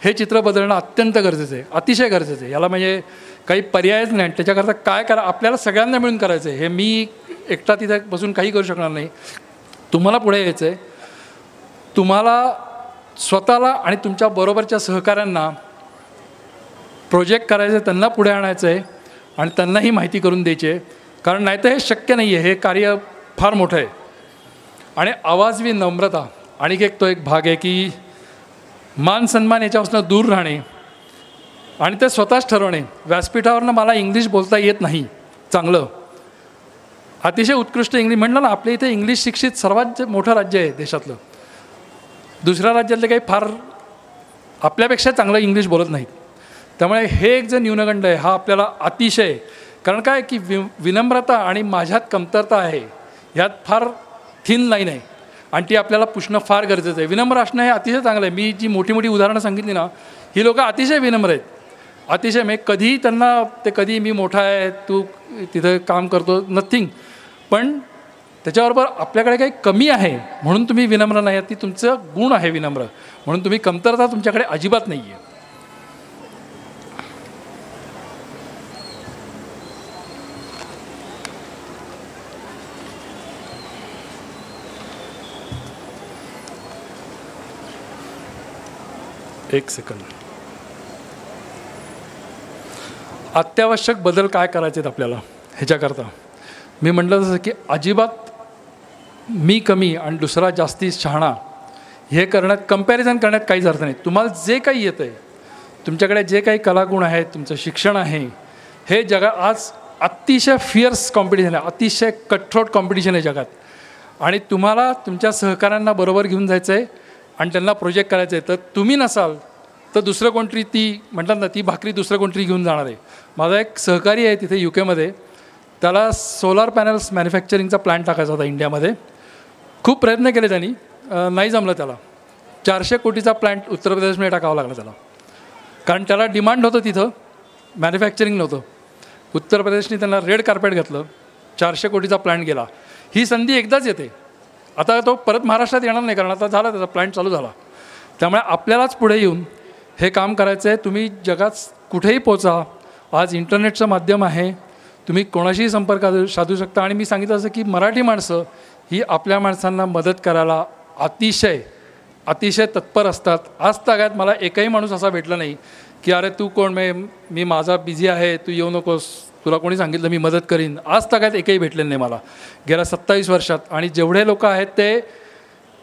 हे चित्र बदलणं अत्यंत गरजेचं आहे, अतिशय गरजेचं आहे. याला म्हणजे काही पर्यायच नाही. त्याच्याकरता काय करा, आपल्याला सगळ्यांना मिळून करायचं आहे. हे मी एकटा तिथे बसून काही करू शकणार नाही. तुम्हाला पुढे यायचं आहे. तुम्हाला स्वतःला आणि तुमच्या बरोबरच्या सहकाऱ्यांना प्रोजेक्ट करायचे, त्यांना पुढे आणायचं आहे आणि त्यांनाही माहिती करून द्यायची आहे. कारण नाहीतर हे शक्य नाही आहे. हे कार्य फार मोठं आहे. आणि आवाजवी नम्रता आणि तो एक भाग आहे की मान सन्मान याच्यापासून दूर राहणे आणि ते स्वतःच ठरवणे. व्यासपीठावरनं मला इंग्लिश बोलता येत नाही चांगलं, अतिशय उत्कृष्ट इंग्लिश म्हटलं ना, आपल्या इथे इंग्लिश शिक्षित सर्वात मोठं राज्य आहे देशातलं. दुसऱ्या राज्यातले काही फार आपल्यापेक्षा चांगलं इंग्लिश बोलत नाहीत. त्यामुळे हे एक जे न्यूनगंड आहे हा आपल्याला अतिशय, कारण काय की विनम्रता आणि माझ्यात कमतरता आहे ह्यात फार थिन लाईन आहे आणि ती आपल्याला पुसणं फार गरजेचं आहे. विनम्र असणं हे अतिशय चांगलं आहे. मी जी मोठी मोठी उदाहरणं सांगितली ना, ही लोकं अतिशय विनम्र आहेत, अतिशय. म्हणजे कधीही त्यांना ते कधी मी मोठा आहे, तू तिथं काम करतो, नथिंग. पण त्याच्याबरोबर आपल्याकडे काही कमी आहे म्हणून तुम्ही विनम्र नाही आहात, ती तुमचं गुण आहे विनम्र, म्हणून तुम्ही कमतरता तुमच्याकडे अजिबात नाही आहे. एक सेकंद. अत्यावश्यक बदल काय करायचे आहेत आपल्याला ह्याच्याकरता? मी म्हटलं जसं की अजिबात मी कमी आणि दुसरा जास्ती शहाणा हे करण्यात, कम्पॅरिझन करण्यात काहीच अर्थ नाही. तुम्हाला जे काही येतं आहे, तुमच्याकडे जे काही कलागुण आहेत, तुमचं शिक्षण आहे, हे जगात आज अतिशय फिअर्स कॉम्पिटिशन आहे, अतिशय कठोर कॉम्पिटिशन आहे जगात. आणि तुम्हाला तुमच्या सहकाऱ्यांना बरोबर घेऊन जायचं आहे आणि त्यांना प्रोजेक्ट करायचं आहे. तर तुम्ही नसाल तर दुसरं कोणतरी, ती म्हणतात ना, ती भाकरी दुसरं कोणतरी घेऊन जाणार आहे. माझा एक सहकारी आहे तिथे UK त्याला सोलार पॅनल्स मॅन्युफॅक्चरिंगचा प्लॅन टाकायचा होता इंडियामध्ये. खूप प्रयत्न केले त्यांनी, नाही जमलं त्याला. 400 कोटीचा प्लॅन्ट उत्तर प्रदेशमध्ये टाकावा लागला त्याला, कारण त्याला डिमांड होतं, तिथं मॅन्युफॅक्चरिंग नव्हतं. उत्तर प्रदेशने त्यांना रेड कार्पेट घातलं, 400 कोटीचा प्लॅन्ट गेला. ही संधी एकदाच येते. आता तो परत महाराष्ट्रात येणार नाही, कारण आता झाला त्याचा प्लॅन्ट चालू झाला. त्यामुळे आपल्यालाच पुढे येऊन हे काम करायचं आहे. तुम्ही जगात कुठेही पोचा. आज इंटरनेटचं माध्यम आहे, तुम्ही कोणाशीही संपर्क साधू शकता. आणि मी सांगितलं असं की मराठी माणसं ही आपल्या माणसांना मदत करायला अतिशय अतिशय तत्पर असतात. आज तागायत मला एकही माणूस असा भेटला नाही की अरे तू कोण, मी माझा बिझी आहे, तू येऊ नकोस, तुला कोणी सांगितलं मी मदत करीन. आज तागायत एकही भेटलेलं नाही मला गेल्या 27 वर्षात. आणि जेवढे लोक आहेत ते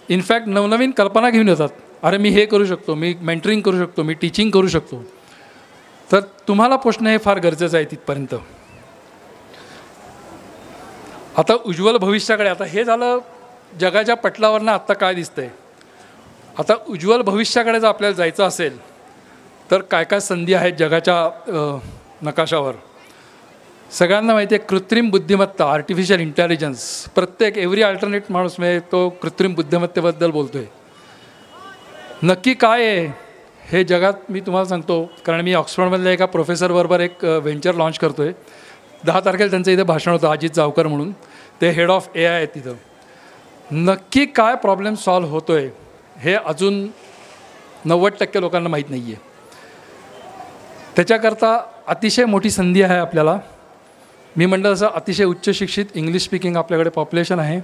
इनफॅक्ट नवनवीन कल्पना घेऊन येतात. अरे मी हे करू शकतो, मी मेंटरिंग करू शकतो, मी टीचिंग करू शकतो. तर तुम्हाला पोचणं हे फार गरजेचं आहे तिथपर्यंत. आता उज्ज्वल भविष्याकडे, आता हे झालं जगाच्या पटलावरनं आत्ता काय दिसतंय. आता उज्ज्वल भविष्याकडे जर आपल्याला जायचं असेल तर काय काय संधी आहेत जगाच्या नकाशावर. सगळ्यांना माहिती आहे कृत्रिम बुद्धिमत्ता, आर्टिफिशियल इंटेलिजन्स. प्रत्येक एव्हरी अल्टरनेट माणूस म्हणजे तो कृत्रिम बुद्धिमत्तेबद्दल बोलतो आहे. नक्की काय आहे हे जगात मी तुम्हाला सांगतो, कारण मी ऑक्सफर्डमधल्या एका प्रोफेसरबरोबर एक व्हेंचर लॉन्च करतो आहे. 10 तारखेला त्यांचं इथे भाषण होतं, अजित जावकर म्हणून, ते हेड ऑफ AI आहेत तिथं. नक्की काय प्रॉब्लेम सॉल्व्ह होतो आहे हे अजून 90% लोकांना माहीत नाही आहे. त्याच्याकरता अतिशय मोठी संधी आहे आपल्याला. मी म्हटलं तसं अतिशय उच्च शिक्षित इंग्लिश स्पीकिंग आपल्याकडे पॉप्युलेशन आहे.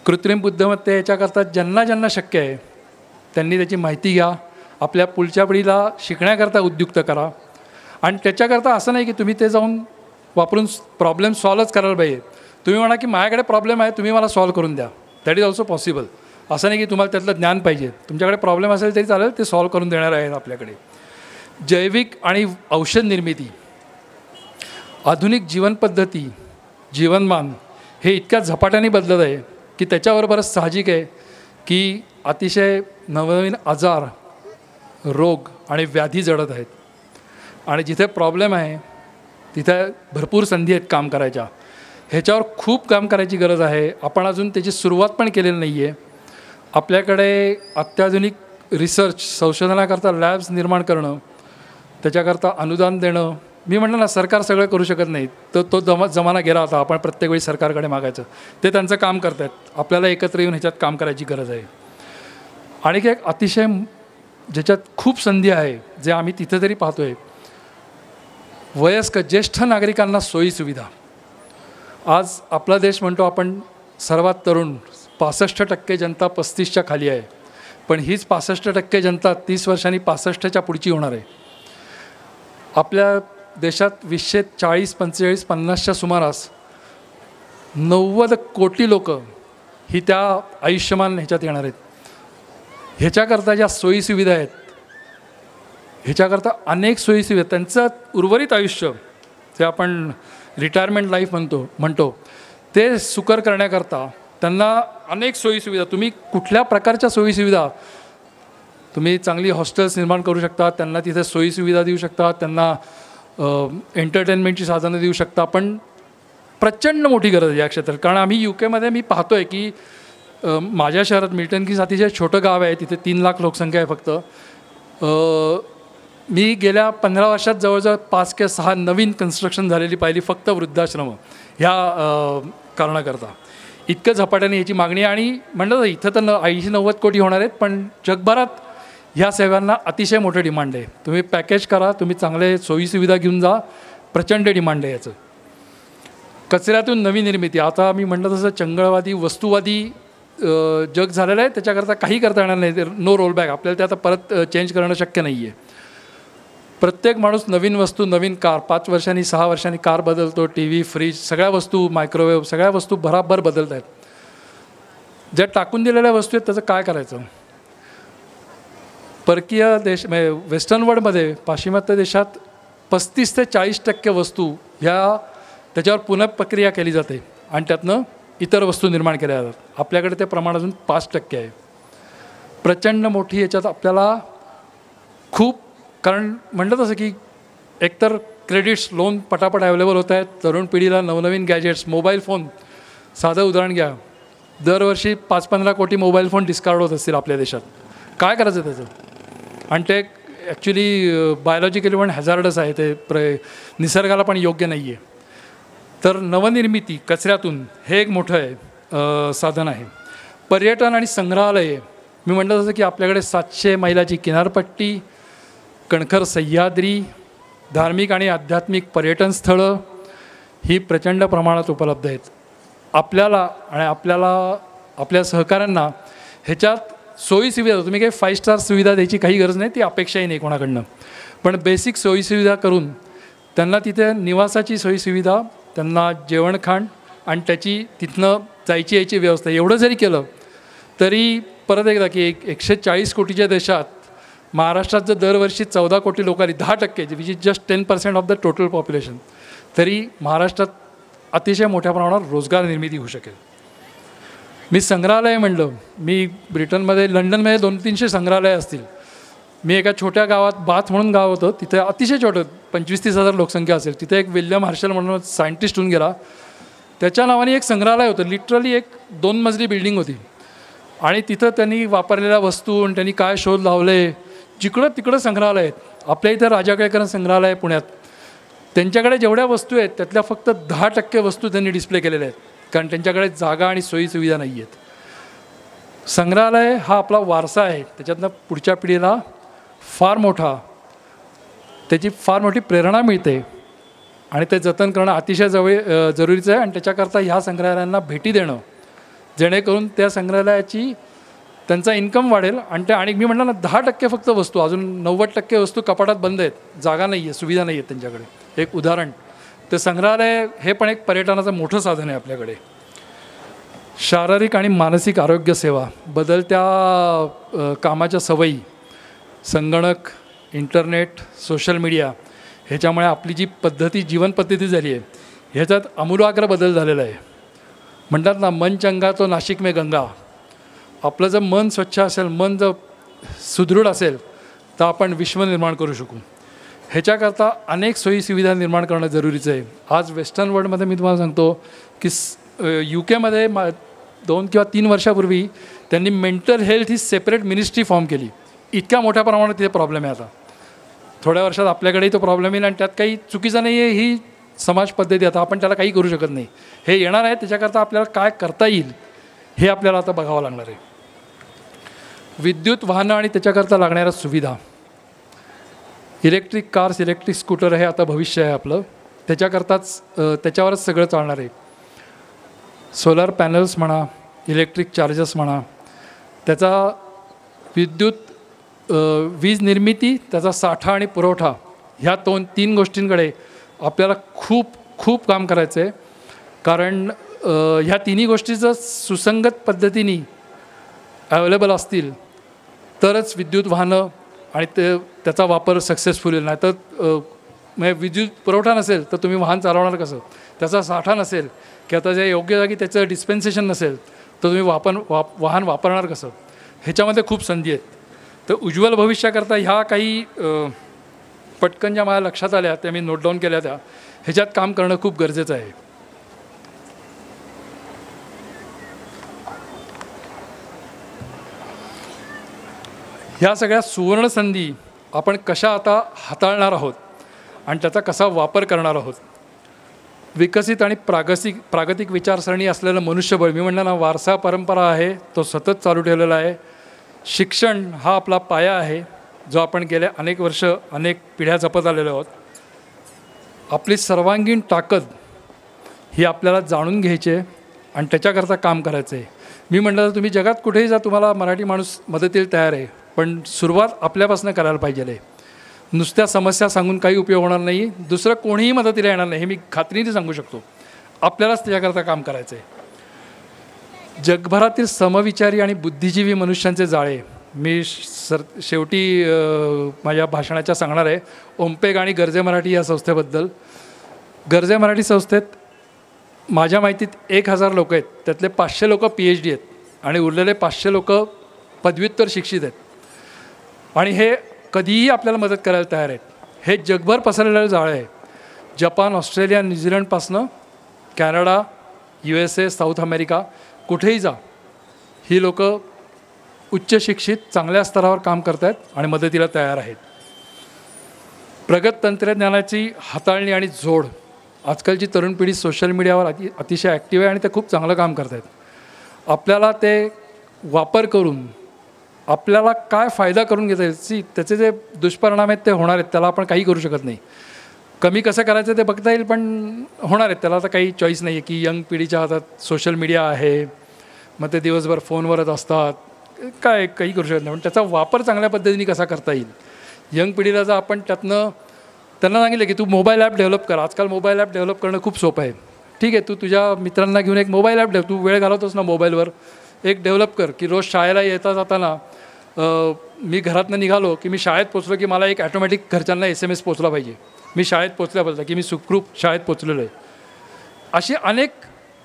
कृत्रिम बुद्धिमत्ता याच्याकरता ज्यांना ज्यांना शक्य आहे त्यांनी त्याची माहिती घ्या, आपल्या पुढच्या पिढीला शिकण्याकरता उद्युक्त करा. आणि त्याच्याकरता असं नाही की तुम्ही ते जाऊन वापरून प्रॉब्लेम सॉल्वच करायला पाहिजे. तुम्ही म्हणा की माझ्याकडे प्रॉब्लेम आहे, तुम्ही मला सॉल्व करून द्या. That is also possible. असं नाही की तुम्हाला त्यातलं ज्ञान पाहिजे. तुमच्याकडे प्रॉब्लेम असेल तरी चालेल, ते सॉल्व करून देणार आहेत आपल्याकडे. जैविक आणि औषध निर्मिती, आधुनिक जीवनपद्धती, जीवनमान हे इतक्या झपाट्याने बदलत आहे की त्याच्याबरोबरच साहजिक आहे की अतिशय नवनवीन आजार, रोग आणि व्याधी जडत आहेत. आणि जिथे प्रॉब्लेम आहे तिथे भरपूर संधी आहेत काम करायच्या. ह्याच्यावर खूप काम करायची गरज आहे. आपण अजून त्याची सुरुवात पण केलेली नाही आहे. आपल्याकडे अत्याधुनिक रिसर्च, संशोधनाकरता लॅब्स निर्माण करणं, त्याच्याकरता अनुदान देणं. मी म्हटलं ना, सरकार सगळं करू शकत नाही. तर तो जमाना गेला होता आपण प्रत्येक वेळी सरकारकडे मागायचं. ते त्यांचं काम करत आहेत. आपल्याला एकत्र येऊन ह्याच्यात काम करायची गरज आहे. आणि एक अतिशय ज्याच्यात खूप संधी आहे, जे आम्ही तिथे तरी पाहतो आहे, वयस्क ज्येष्ठ नागरिकांना सोयीसुविधा. आज आपला देश म्हणतो आपण सर्वात तरुण, 65% जनता 35च्या खाली आहे. पण हीच 65% जनता 30 वर्षांनी 65च्या पुढची होणार आहे. आपल्या देशात 240, 45, 50च्या सुमारास 90 कोटी लोक ही त्या आयुष्यमान ह्याच्यात येणार आहेत. ह्याच्याकरता ज्या सोयीसुविधा आहेत, ह्याच्याकरता अनेक सोयीसुविधा, त्यांचं उर्वरित आयुष्य जे आपण रिटायरमेंट लाईफ म्हणतो ते सुकर करण्याकरता त्यांना अनेक सोयीसुविधा, तुम्ही कुठल्या प्रकारच्या सोयीसुविधा, तुम्ही चांगली हॉस्टेल्स निर्माण करू शकता, त्यांना तिथे सोयीसुविधा देऊ शकता, त्यांना एंटरटेनमेंटची साधनं देऊ शकता. पण प्रचंड मोठी गरज आहे या क्षेत्रात. कारण आम्ही UK मी पाहतो आहे की माझ्या शहरात मिल्टन कीज अतिशय छोटं गाव आहे, तिथे 3 लाख लोकसंख्या आहे फक्त. मी गेल्या 15 वर्षात जवळजवळ 5 किंवा 6 नवीन कन्स्ट्रक्शन झालेली पाहिली फक्त वृद्धाश्रम ह्या कारणाकरता. इतकं झपाट्याने ह्याची मागणी. आणि म्हणलं इथं तर 80-90 कोटी होणार आहेत, पण जगभरात ह्या सेवांना अतिशय मोठं डिमांड आहे. तुम्ही पॅकेज करा, तुम्ही चांगले सोयीसुविधा घेऊन जा, प्रचंड डिमांड आहे याचं. कचऱ्यातून नवी निर्मिती, आता मी म्हटलं तसं चंगळवादी वस्तुवादी जग झालेलं आहे. त्याच्याकरता काही करता येणार नाही. नो रोलबॅक. आपल्याला ते आता परत चेंज करणं शक्य नाही आहे. प्रत्येक माणूस नवीन वस्तू, नवीन कार, 5 वर्षांनी 6 वर्षांनी कार बदलतो, TV, फ्रीज, सगळ्या वस्तू, मायक्रोवेव्ह, सगळ्या वस्तू भराभर बदलत आहेत. ज्या टाकून दिलेल्या वस्तू आहेत त्याचं काय करायचं? परकीय देश म्हणजे वेस्टर्न वर्ल्डमध्ये, पाश्चिमात्य देशात 35 ते 40% वस्तू ह्या त्याच्यावर पुनःप्रक्रिया केली जाते आणि त्यातनं इतर वस्तू निर्माण केल्या जातात. आपल्याकडे ते प्रमाण अजून 5% आहे. प्रचंड मोठी याच्यात आपल्याला खूप, कारण म्हटलं तसं की एकतर क्रेडिट्स, लोन पटापट अवेलेबल होत आहेत. तरुण पिढीला नवनवीन गॅजेट्स, मोबाईल फोन, साधं उदाहरण घ्या, दरवर्षी 5-15 कोटी मोबाईल फोन डिस्कार्ड होत असतील आपल्या देशात. काय करायचं त्याचं? आणि ते ॲक्च्युली बायोलॉजिकली पण हॅझार्डस आहे, ते निसर्गाला पण योग्य नाही आहे. तर नवनिर्मिती कचऱ्यातून हे एक मोठं आहे साधन आहे. पर्यटन आणि संग्रहालये, मी म्हटलं तसं की आपल्याकडे 700 मैलाची किनारपट्टी, कणखर सह्याद्री, धार्मिक आणि आध्यात्मिक पर्यटन स्थळं ही प्रचंड प्रमाणात उपलब्ध आहेत. आपल्याला आणि आपल्या सहकाऱ्यांना ह्याच्यात सोयीसुविधा, तुम्ही काही 5 स्टार सुविधा द्यायची काही गरज नाही, ती अपेक्षाही नाही कोणाकडनं. पण बेसिक सोयीसुविधा करून त्यांना तिथे निवासाची सोयीसुविधा, त्यांना जेवणखाण आणि त्याची तिथनं जायची यायची व्यवस्था, एवढं जरी केलं तरी परत एकदा की 140 कोटीच्या देशात महाराष्ट्रात जर दरवर्षी 14 कोटी लोक आली, 10% which is just 10% of the total population, तरी महाराष्ट्रात अतिशय मोठ्या प्रमाणावर रोजगार निर्मिती होऊ शकेल. मी संग्रहालय म्हणलं, मी ब्रिटनमध्ये लंडनमध्ये 200-300 संग्रहालय असतील. मी एका छोट्या गावात, बाथ म्हणून गाव होतं, तिथे अतिशय छोटं 25-30 हजार लोकसंख्या असेल. तिथे एक विल्यम हार्शल म्हणून सायंटिस्ट होऊन गेला, त्याच्या नावाने एक संग्रहालय होतं. लिटरली एक 2 मजली बिल्डिंग होती आणि तिथं त्यांनी वापरलेल्या वस्तू आणि त्यांनी काय शोध लावले, जिकडं तिकडं संग्रहालय आहेत. आपल्या इथं राजा केळकर संग्रहालय पुण्यात, त्यांच्याकडे जेवढ्या वस्तू आहेत त्यातल्या फक्त 10% वस्तू त्यांनी डिस्प्ले केलेल्या आहेत, कारण त्यांच्याकडे जागा आणि सोयीसुविधा नाही आहेत. संग्रहालय हा आपला वारसा आहे, त्याच्यातनं पुढच्या पिढीला त्याची फार मोठी प्रेरणा मिळते आणि ते जतन करणं अतिशय जरुरीचं आहे. आणि त्याच्याकरता ह्या संग्रहालयांना भेटी देणं, जेणेकरून त्या संग्रहालयाची त्यांचा इन्कम वाढेल आणि मी म्हटलं ना 10% फक्त वस्तू, अजून 90% वस्तू कपाटात बंद आहेत, जागा नाही आहे, सुविधा नाही आहेत त्यांच्याकडे. एक उदाहरण, तर संग्रहालय हे पण एक पर्यटनाचं मोठं साधन आहे आपल्याकडे. शारीरिक आणि मानसिक आरोग्य सेवा, बदलत्या कामाच्या सवयी, संगणक, इंटरनेट, सोशल मीडिया ह्याच्यामुळे आपली जी जीवन पद्धती झाली आहे ह्याच्यात आमूलाग्र बदल झालेला आहे. म्हणतात ना, मन चंगा तो नाशिक में गंगा. आपलं जर मन स्वच्छ असेल, मन जर सुदृढ असेल तर आपण विश्व निर्माण करू शकू. ह्याच्याकरता अनेक सोयीसुविधा निर्माण करणं जरुरीचं आहे. आज वेस्टर्न वर्ल्डमध्ये मी तुम्हाला सांगतो की UK मध्ये 2 किंवा 3 वर्षापूर्वी त्यांनी मेंटल हेल्थ ही सेपरेट मिनिस्ट्री फॉर्म केली. इतक्या मोठ्या प्रमाणात तिथे प्रॉब्लेम आहे. आता थोड्या वर्षात आपल्याकडेही तो प्रॉब्लेम येईल आणि त्यात काही चुकीचं नाही आहे. ही समाज पद्धती, आता आपण त्याला काही करू शकत नाही. हे येणार आहे, त्याच्याकरता आपल्याला काय करता येईल हे आपल्याला आता बघावं लागणार आहे. विद्युत वाहनं आणि त्याच्याकरता लागणाऱ्या सुविधा, इलेक्ट्रिक कार्स, इलेक्ट्रिक स्कूटर हे आता भविष्य आहे आपलं. त्याच्यावरच सगळं चालणार आहे. सोलर पॅनल्स म्हणा, इलेक्ट्रिक चार्जर्स म्हणा, त्याचा वीज निर्मिती, त्याचा साठा आणि पुरवठा, ह्या 2-3 गोष्टींकडे आपल्याला खूप खूप काम करायचं आहे. कारण ह्या तिन्ही गोष्टी जर सुसंगत पद्धतीने अवेलेबल असतील तरच विद्युत वाहनं आणि त्याचा वापर सक्सेसफुल होईल. नाही तर विद्युत पुरवठा नसेल तर तुम्ही वाहन चालवणार कसं, त्याचा साठा नसेल किंवा त्याच्या योग्य जागी त्याचं डिस्पेन्सेशन नसेल तर तुम्ही वाहन वापरणार कसं. ह्याच्यामध्ये खूप संधी आहेत. तर उज्ज्वल भविष्याकरता ह्या काही पटकन ज्या मला लक्षात आल्या त्या मी नोट डाऊन केल्या, ह्याच्यात काम करणं खूप गरजेचं आहे. ह्या सगळ्या सुवर्ण संधी आपण कशा आता हाताळणार आहोत आणि त्याचा कसा वापर करणार आहोत. विकसित आणि प्रागतिक विचारसरणी असलेलं मनुष्यबळ, मी म्हणलं ना, वारसा परंपरा आहे तो सतत चालू ठेवलेला आहे. शिक्षण हा आपला पाया आहे जो आपण गेल्या अनेक वर्ष अनेक पिढ्या जपत आलेलो आहोत. आपली सर्वांगीण ताकद ही आपल्याला जाणून घ्यायची आहे आणि त्याच्याकरता काम करायचं आहे. मी म्हटलं तर तुम्ही जगात कुठेही जा, तुम्हाला मराठी माणूस मदतीला तयार आहे, पण सुरुवात आपल्यापासून करायला पाहिजे आहे. नुसत्या समस्या सांगून काही उपयोग होणार नाही, दुसरं कोणीही मदतीला येणार नाही, हे मी खात्रीने सांगू शकतो. आपल्यालाच त्याच्याकरता काम करायचं आहे. जगभरातील समविचारी आणि बुद्धिजीवी मनुष्यांचे जाळे, मी शेवटी माझ्या भाषणाच्या सांगणार आहे ओमपेग आणि गरजे मराठी या संस्थेबद्दल. गरजे मराठी संस्थेत माझ्या माहितीत 1000 लोक आहेत, त्यातले 500 लोक PhD आहेत आणि उरलेले 500 लोक पदव्युत्तर शिक्षित आहेत. आणि हे कधीही आपल्याला मदत करायला तयार आहेत. हे जगभर पसरलेलं जाळं आहे. जपान, ऑस्ट्रेलिया, न्यूझीलंडपासनं कॅनडा, USA, साऊथ अमेरिका, कुठेही जा, ही लोक उच्च शिक्षित चांगल्या स्तरावर काम करत आहेत आणि मदतीला तयार आहेत. प्रगत तंत्रज्ञानाची हाताळणी आणि जोड, आजकालची तरुण पिढी सोशल मीडियावर अतिशय ॲक्टिव्ह आहे आणि ते खूप चांगलं काम करत आहेत. आपल्याला ते वापर करून आपल्याला काय फायदा करून घेता येईल, त्याचे जे दुष्परिणाम आहेत ते होणार आहेत, त्याला आपण काही करू शकत नाही. कमी कसं करायचं ते बघता येईल, पण होणार आहेत, त्याला आता काही चॉईस नाही आहे. की यंग पिढीच्या हातात सोशल मीडिया आहे, मग ते दिवसभर फोनवरच असतात, काही करू शकत नाही. पण त्याचा वापर चांगल्या पद्धतीने कसा करता येईल. यंग पिढीला जर आपण त्यांना सांगितलं की तू मोबाईल ॲप डेव्हलप कर, आजकाल मोबाईल ॲप डेव्हलप करणं खूप सोपं आहे. ठीक आहे, तू तुझ्या मित्रांना घेऊन एक मोबाईल ॲप तू वेळ घालवतोस ना मोबाईलवर, एक डेव्हलप कर की रोज शाळेला येता जाताना मी घरातनं निघालो की मी शाळेत पोचलो की मला एक ॲटोमॅटिक घरच्यांना SMS पोचला पाहिजे, मी शाळेत पोचल्याबद्दल की मी सुखरूप शाळेत पोचलेलो आहे. अशी अनेक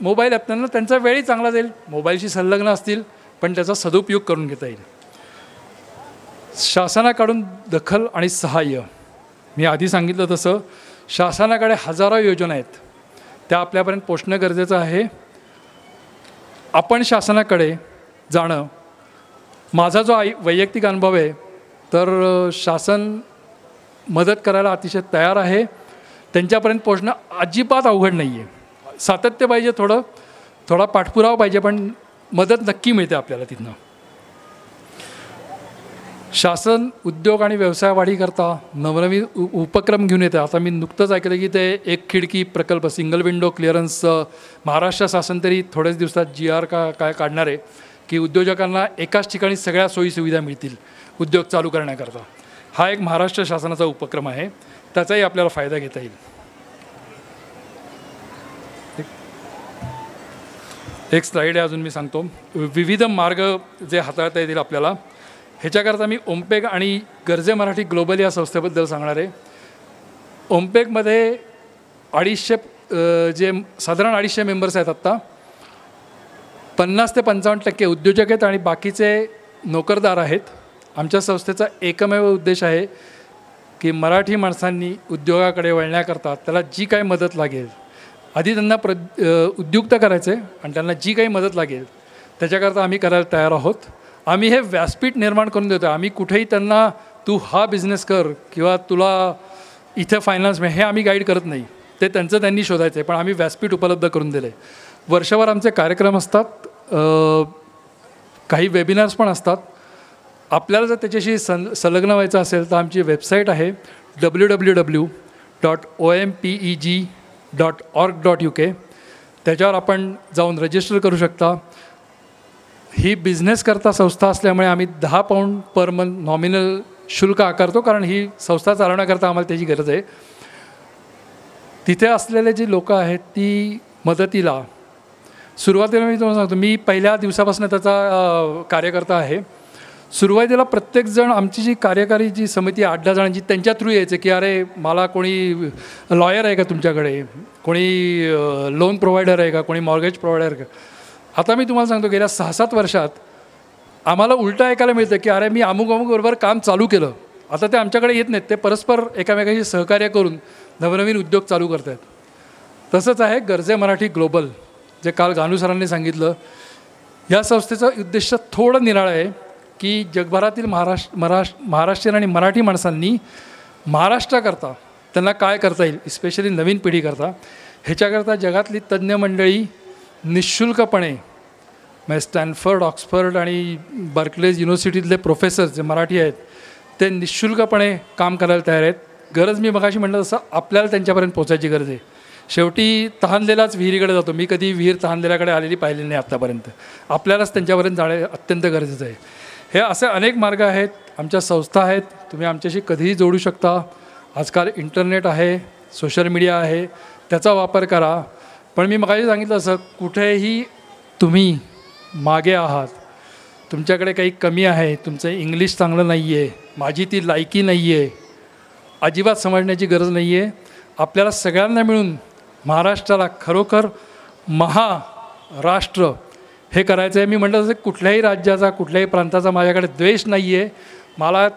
मोबाईल ॲप त्यांचा वेळही चांगला जाईल, मोबाईलशी संलग्न असतील, पण त्याचा सदुपयोग करून घेता येईल. शासनाकडून दखल आणि सहाय्य, मी आधी सांगितलं तसं शासनाकडे हजारो योजना आहेत, त्या आपल्यापर्यंत पोचणं गरजेचं आहे. आपण शासनाकडे जाणं, माझा जो वैयक्तिक अनुभव आहे तर शासन मदत करायला अतिशय तयार आहे. त्यांच्यापर्यंत पोचणं अजिबात अवघड नाही आहे. सातत्य पाहिजे, थोडा पाठपुरावा पाहिजे, पण मदत नक्की मिळते आपल्याला तिथनं. शासन उद्योग आणि व्यवसाय वाढीकरता नवनवीन उपक्रम घेऊन येते. आता मी नुकतंच ऐकलं की ते एक खिडकी प्रकल्प, सिंगल विंडो क्लिअरन्स, महाराष्ट्र शासन तरी थोड्याच दिवसात GR काय काढणार आहे की उद्योजकांना एकाच ठिकाणी सगळ्या सोयीसुविधा मिळतील उद्योग चालू करण्याकरता. हा एक महाराष्ट्र शासनाचा उपक्रम आहे, त्याचाही आपल्याला फायदा घेता येईल. एक स्लाईड आहे अजून मी सांगतो. विविध मार्ग जे हाताळता येतील आपल्याला, ह्याच्याकरता मी ओमपेक आणि गरजे मराठी ग्लोबल या संस्थेबद्दल सांगणार आहे. ओमपेकमध्ये 250 जे साधारण 250 मेंबर्स आहेत आत्ता. 50 ते 55% उद्योजक आहेत आणि बाकीचे नोकरदार आहेत. आमच्या संस्थेचा एकमेव उद्देश आहे की मराठी माणसांनी उद्योगाकडे वळण्याकरता त्याला जी काही मदत लागेल, आधी त्यांना उद्युक्त करायचं आहे आणि त्यांना जी काही मदत लागेल त्याच्याकरता आम्ही करायला तयार आहोत. आम्ही हे व्यासपीठ निर्माण करून देतो. आम्ही कुठेही त्यांना तू हा बिझनेस कर किंवा तुला इथे फायनान्स मिळेल हे आम्ही गाईड करत नाही. ते त्यांचं त्यांनी शोधायचं आहे, पण आम्ही व्यासपीठ उपलब्ध करून दिले. वर्षभर आमचे कार्यक्रम असतात, काही वेबिनार्स पण असतात. आपल्याला जर त्याच्याशी संलग्न व्हायचं असेल तर आमची वेबसाईट आहे www.ompeg.org.uk. त्याच्यावर आपण जाऊन रजिस्टर करू शकता. ही बिझनेस करता संस्था असल्यामुळे आम्ही 10 पाऊंड पर मंथ नॉमिनल शुल्क आकारतो, कारण ही संस्था चालवण्याकरता आम्हाला त्याची गरज आहे. तिथे असलेले जी लोकं आहेत ती मदतीला, सुरुवातीला मी तुम्हाला सांगतो, मी पहिल्या दिवसापासून त्याचा कार्यकर्ता आहे. सुरुवातीला प्रत्येकजण, आमची जी कार्यकारी जी समिती 8-10 जणांची, त्यांच्या थ्रू यायचं की अरे मला कोणी लॉयर आहे का तुमच्याकडे, कोणी लोन प्रोव्हायडर आहे का, कोणी मॉर्गेज प्रोव्हायडर का. आता मी तुम्हाला सांगतो गेल्या 6-7 वर्षात आम्हाला उलटं ऐकायला मिळतं की अरे मी अमुक बरोबर काम चालू केलं. आता ते आमच्याकडे येत नाहीत, ते परस्पर एकामेकाशी सहकार्य करून नवनवीन उद्योग चालू करत आहेत. तसंच आहे गरजे मराठी ग्लोबल, जे काल गानू सरांनी सांगितलं. या संस्थेचं उद्देश थोडं निराळं आहे की जगभरातील महाराष्ट्रीयन आणि मराठी माणसांनी महाराष्ट्राकरता त्यांना काय करता येईल, स्पेशली नवीन पिढीकरता, ह्याच्याकरता जगातली तज्ज्ञ मंडळी निःशुल्कपणे, म्हणजे स्टॅनफर्ड, ऑक्सफर्ड आणि बर्कलेज युनिव्हर्सिटीतले प्रोफेसर्स जे मराठी आहेत ते निःशुल्कपणे काम करायला तयार आहेत. गरज मी मगाशी म्हटलं तसं आपल्याला त्यांच्यापर्यंत पोचायची गरज आहे. शेवटी तहानलेलाच विहिरीकडे जातो. मी कधी विहीर तहानलेल्याकडे आलेली पाहिलेली नाही आत्तापर्यंत. आपल्यालाच त्यांच्यापर्यंत जाणे अत्यंत गरजेचं आहे. हे असे अनेक मार्ग आहेत, आमच्या संस्था आहेत, तुम्ही आमच्याशी कधीही जोडू शकता. आजकाल इंटरनेट आहे, सोशल मीडिया आहे, त्याचा वापर करा. पण मी मगाशी सांगितलं असं, कुठेही तुम्ही मागे आहात, तुमच्याकडे काही कमी आहे, तुमचं इंग्लिश चांगलं नाही आहे, माझी ती लायकी नाही आहे, अजिबात समजण्याची गरज नाही आहे. आपल्याला सगळ्यांना मिळून महाराष्ट्राला खरोखर महाराष्ट्र हे करायचं आहे. मी म्हटलं तसं कुठल्याही राज्याचा, कुठल्याही प्रांताचा माझ्याकडे द्वेष नाही आहे. मला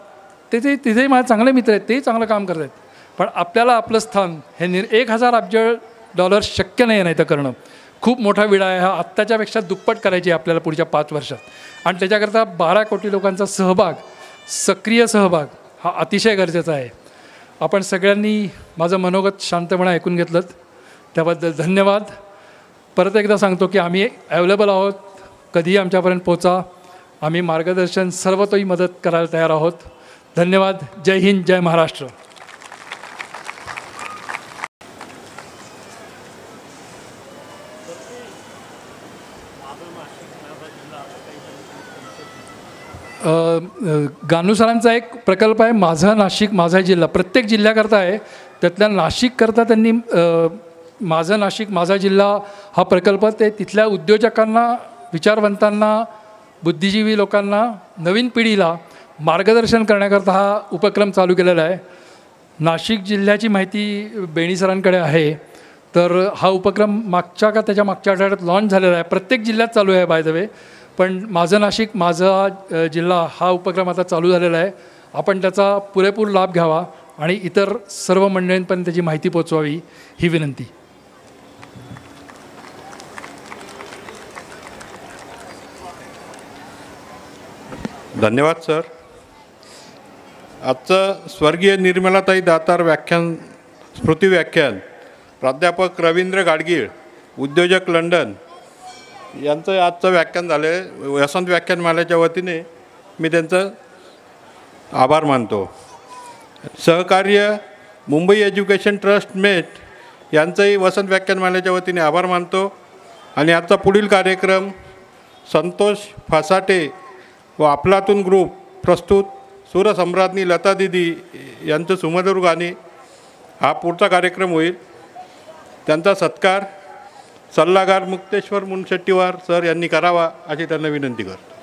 तिथेही माझे चांगले मित्र आहेत, तेही चांगलं काम करत आहेत. पण आपल्याला आपलं स्थान हे 1000 अब्ज डॉलर्स शक्य नाही तर करणं खूप मोठा विडा आहे. हा आत्ताच्यापेक्षा दुप्पट करायची आहे आपल्याला पुढच्या 5 वर्षात. आणि त्याच्याकरता 12 कोटी लोकांचा सहभाग, सक्रिय सहभाग हा अतिशय गरजेचा आहे. आपण सगळ्यांनी माझं मनोगत शांतपणे ऐकून घेतलं, त्याबद्दल धन्यवाद. परत एकदा सांगतो की आम्ही अवेलेबल आहोत, कधीही आमच्यापर्यंत पोचा. आम्ही मार्गदर्शन, सर्वतोही मदत करायला तयार आहोत. धन्यवाद. जय हिंद, जय महाराष्ट्र. गानू सरांचा एक प्रकल्प आहे, माझं नाशिक माझा जिल्हा. प्रत्येक जिल्ह्याकरता आहे, त्यातल्या नाशिककरता त्यांनी माझं नाशिक माझा जिल्हा हा प्रकल्प ते तिथल्या उद्योजकांना, विचारवंतांना, बुद्धिजीवी लोकांना, नवीन पिढीला मार्गदर्शन करण्याकरता हा उपक्रम चालू केलेला आहे. नाशिक जिल्ह्याची माहिती बेणी सरांकडे आहे. तर हा उपक्रम मागच्या त्याच्या मागच्या आठवड्यात लॉन्च झालेला आहे. प्रत्येक जिल्ह्यात चालू आहे बाय द वे. पण माझं नाशिक माझा जिल्हा हा उपक्रम आता चालू झालेला आहे. आपण त्याचा पुरेपूर लाभ घ्यावा आणि इतर सर्व मंडळींपर्यंत त्याची माहिती पोचवावी ही विनंती. धन्यवाद सर. आजचं स्वर्गीय निर्मलाताई दातार स्मृती व्याख्यान प्राध्यापक रवींद्र गाडगीळ, उद्योजक, लंडन यांचं आजचं व्याख्यान झालं आहे. वसंत व्याख्यानमालेच्या वतीने मी त्यांचं आभार मानतो. सहकार्य मुंबई एज्युकेशन ट्रस्ट मेट यांचंही वसंत व्याख्यानमालेच्या वतीने आभार मानतो. आणि आजचा पुढील कार्यक्रम संतोष फासाटे व आपलातून ग्रुप प्रस्तुत सूरसम्राज्ञी लता दिदी यांचं सुमधुर गाणे हा पुढचा कार्यक्रम होईल. त्यांचा सत्कार सल्लागार मुक्तेश्वर मुनशेट्टीवार सर यांनी करावा अशी त्यांना विनंती करतो.